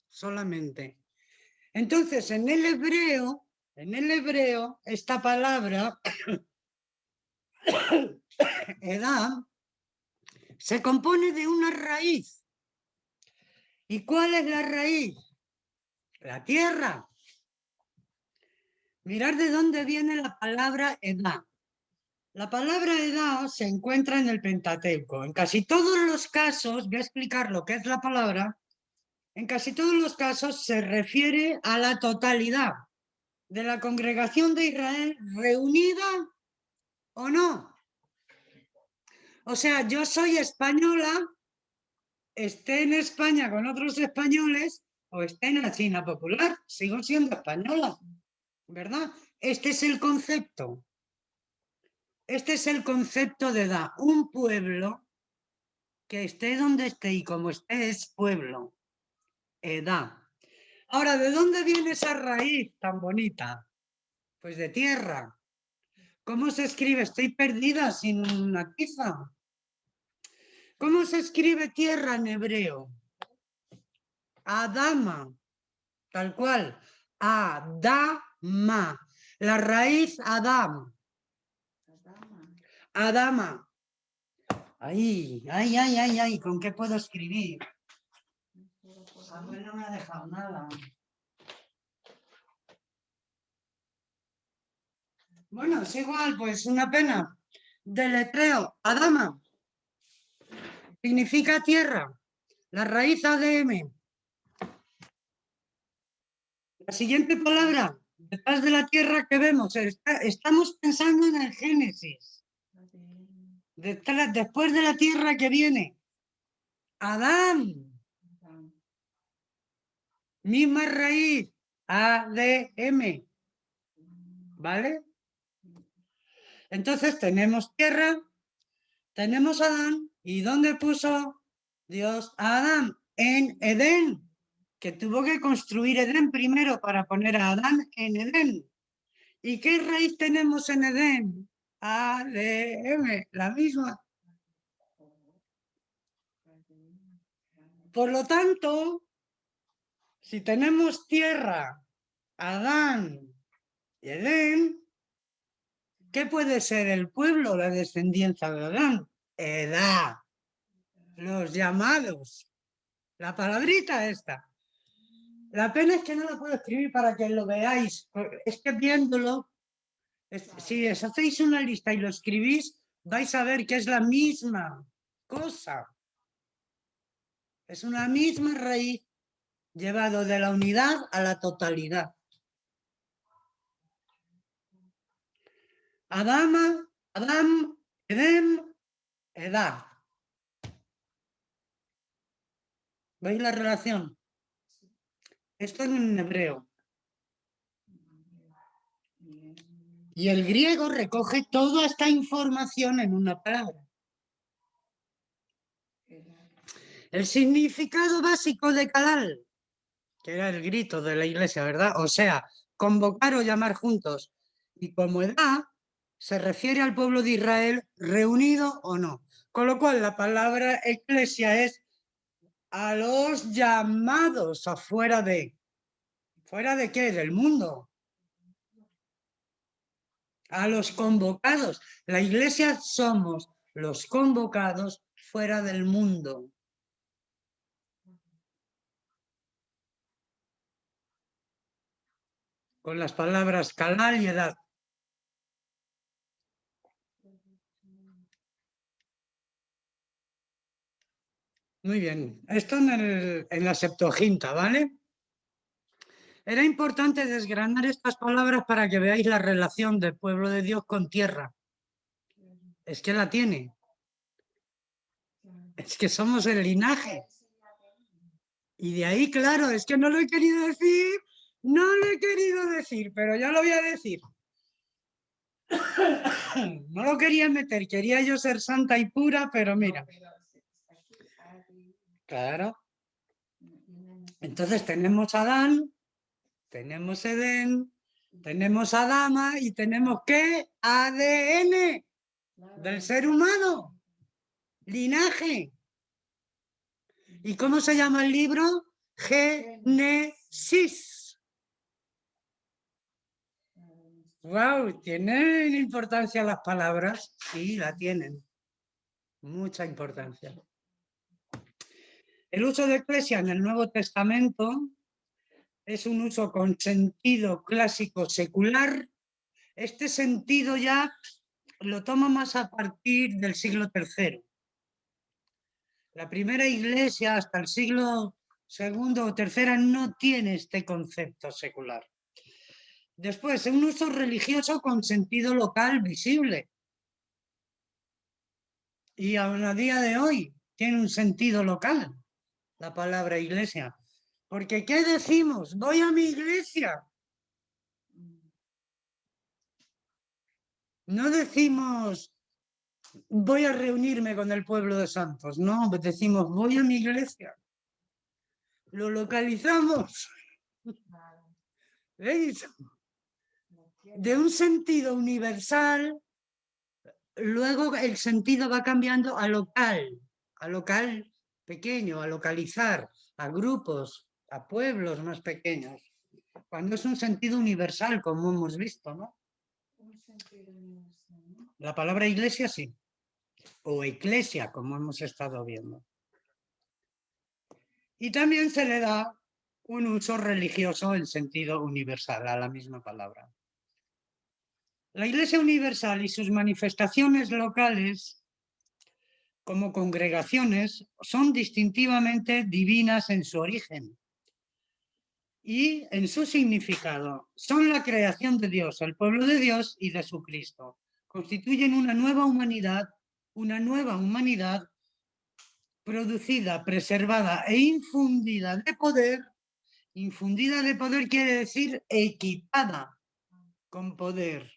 solamente. Entonces, en el hebreo, esta palabra, edad, se compone de una raíz. ¿Y cuál es la raíz? La tierra. Mirad de dónde viene la palabra edad. La palabra edad se encuentra en el Pentateuco. En casi todos los casos, voy a explicar lo que es la palabra, en casi todos los casos se refiere a la totalidad de la congregación de Israel reunida o no. O sea, yo soy española, esté en España con otros españoles o esté en la China popular, sigo siendo española, ¿verdad? Este es el concepto. Este es el concepto de edad. Un pueblo que esté donde esté y como esté es pueblo. Edad. Ahora, ¿de dónde viene esa raíz tan bonita? Pues de tierra. ¿Cómo se escribe? Estoy perdida sin una tiza. ¿Cómo se escribe tierra en hebreo? Adama. Tal cual. Adama. La raíz Adam. Adama. Ay, ay, ay, ay, ay, ¿con qué puedo escribir? Samuel no me ha dejado nada. Bueno, es igual, pues una pena. Deletreo, Adama. Significa tierra. La raíz ADM. La siguiente palabra, detrás de la tierra que vemos, estamos pensando en el Génesis. Después de la tierra que viene. Adán. Misma raíz, ADM. ¿Vale? Entonces tenemos tierra, tenemos Adán. ¿Y dónde puso Dios a Adán? En Edén, que tuvo que construir Edén primero para poner a Adán en Edén. ¿Y qué raíz tenemos en Edén? ADM, la misma. Por lo tanto, si tenemos tierra, Adán y Edén, ¿qué puede ser el pueblo, la descendencia de Adán? Edad, los llamados. La palabrita esta. La pena es que no la puedo escribir para que lo veáis. Es que viéndolo, si os hacéis una lista y lo escribís, vais a ver que es la misma cosa. Es una misma raíz llevado de la unidad a la totalidad. Adama, Adam, Edem, Edad. ¿Veis la relación? Esto es en hebreo. Y el griego recoge toda esta información en una palabra. El significado básico de Kalal, que era el grito de la iglesia, ¿verdad? O sea, convocar o llamar juntos. Y como edad, se refiere al pueblo de Israel reunido o no. Con lo cual, la palabra eclesia es a los llamados afuera de. ¿Fuera de qué? Del mundo. A los convocados. La iglesia somos los convocados fuera del mundo. Con las palabras calal y edad. Muy bien. Esto en la Septuaginta, ¿vale? Era importante desgranar estas palabras para que veáis la relación del pueblo de Dios con tierra. Es que la tiene. Es que somos el linaje. Y de ahí, claro, es que no lo he querido decir, no lo he querido decir, pero ya lo voy a decir. No lo quería meter, quería yo ser santa y pura, pero mira. Claro. Entonces tenemos a Adán, tenemos Edén, tenemos Adama y tenemos ¿qué? ADN del ser humano. Linaje. ¿Y cómo se llama el libro? Génesis. Wow, ¿tienen importancia las palabras? Sí, la tienen. Mucha importancia. El uso de eclesia en el Nuevo Testamento es un uso con sentido clásico secular. Este sentido ya lo toma más a partir del siglo III. La primera iglesia hasta el siglo II o III no tiene este concepto secular. Después, un uso religioso con sentido local visible. Y aún a día de hoy tiene un sentido local la palabra iglesia. Porque ¿qué decimos? Voy a mi iglesia. No decimos voy a reunirme con el pueblo de santos. No, decimos voy a mi iglesia. Lo localizamos. ¿Veis? De un sentido universal, luego el sentido va cambiando a local pequeño, a localizar, a grupos, a pueblos más pequeños. Cuando es un sentido universal, como hemos visto, ¿no? La palabra iglesia sí, o eclesia, como hemos estado viendo. Y también se le da un uso religioso en sentido universal a la misma palabra. La Iglesia Universal y sus manifestaciones locales como congregaciones son distintivamente divinas en su origen y en su significado. Son la creación de Dios, el pueblo de Dios y de su Cristo. Constituyen una nueva humanidad producida, preservada e infundida de poder Infundida de poder quiere decir equipada con poder.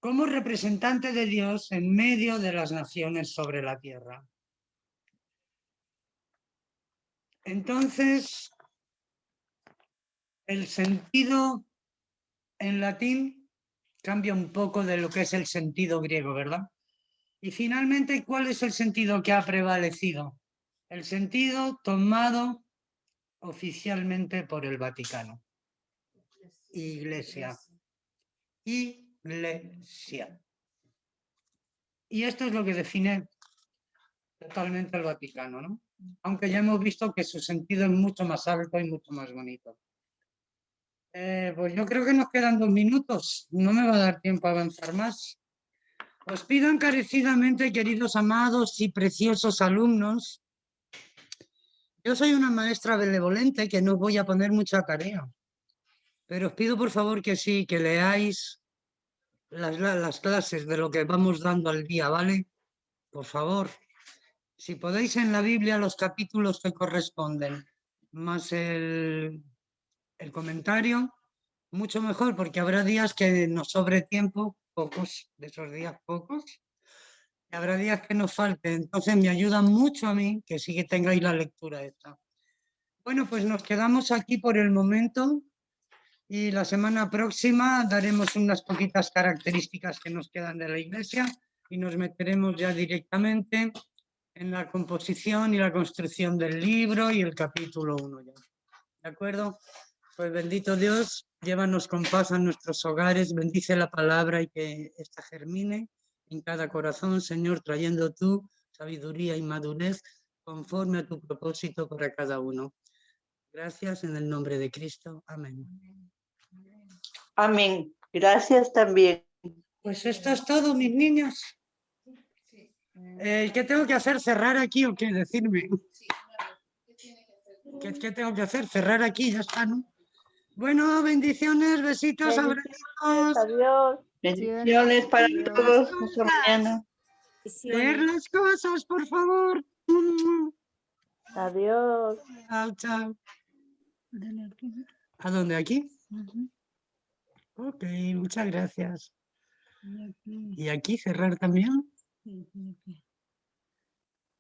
Como representante de Dios en medio de las naciones sobre la tierra. Entonces, el sentido en latín cambia un poco de lo que es el sentido griego, ¿verdad? Y finalmente, ¿cuál es el sentido que ha prevalecido? El sentido tomado oficialmente por el Vaticano. Iglesia. Iglesia. Y esto es lo que define totalmente el Vaticano, ¿no? Aunque ya hemos visto que su sentido es mucho más alto y mucho más bonito. Pues yo creo que nos quedan 2 minutos. No me va a dar tiempo a avanzar más. Os pido encarecidamente, queridos amados y preciosos alumnos, yo soy una maestra benevolente que no os voy a poner mucha tarea, pero os pido por favor que sí, que leáis las clases de lo que vamos dando al día, ¿vale? Por favor, si podéis en la Biblia los capítulos que corresponden, más el comentario, mucho mejor, porque habrá días que nos sobre tiempo, pocos, de esos días pocos, y habrá días que nos falte. Entonces me ayuda mucho a mí que sí que tengáis la lectura esta. Bueno, pues nos quedamos aquí por el momento y la semana próxima daremos unas poquitas características que nos quedan de la Iglesia y nos meteremos ya directamente en la composición y la construcción del libro y el capítulo 1 ya. ¿De acuerdo? Pues bendito Dios, llévanos con paz a nuestros hogares, bendice la palabra y que ésta germine en cada corazón, Señor, trayendo tu sabiduría y madurez conforme a tu propósito para cada uno. Gracias en el nombre de Cristo. Amén. Amén. Gracias también. Pues esto es todo, mis niños. ¿Qué tengo que hacer? ¿Cerrar aquí o qué? Decirme. ¿Qué tengo que hacer? Cerrar aquí, ya está, ¿no? Bueno, bendiciones, besitos, abrazos. Adiós. Bendiciones para todos. Hasta mañana. Leer las cosas, por favor. Adiós. Chao, chao. ¿A dónde? ¿Aquí? Ok, muchas gracias. ¿Y aquí cerrar también?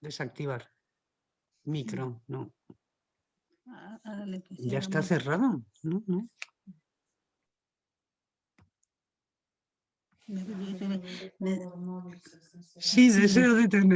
Desactivar. Micro, no. Ya está cerrado, ¿no? ¿No? Sí, deseo de tener.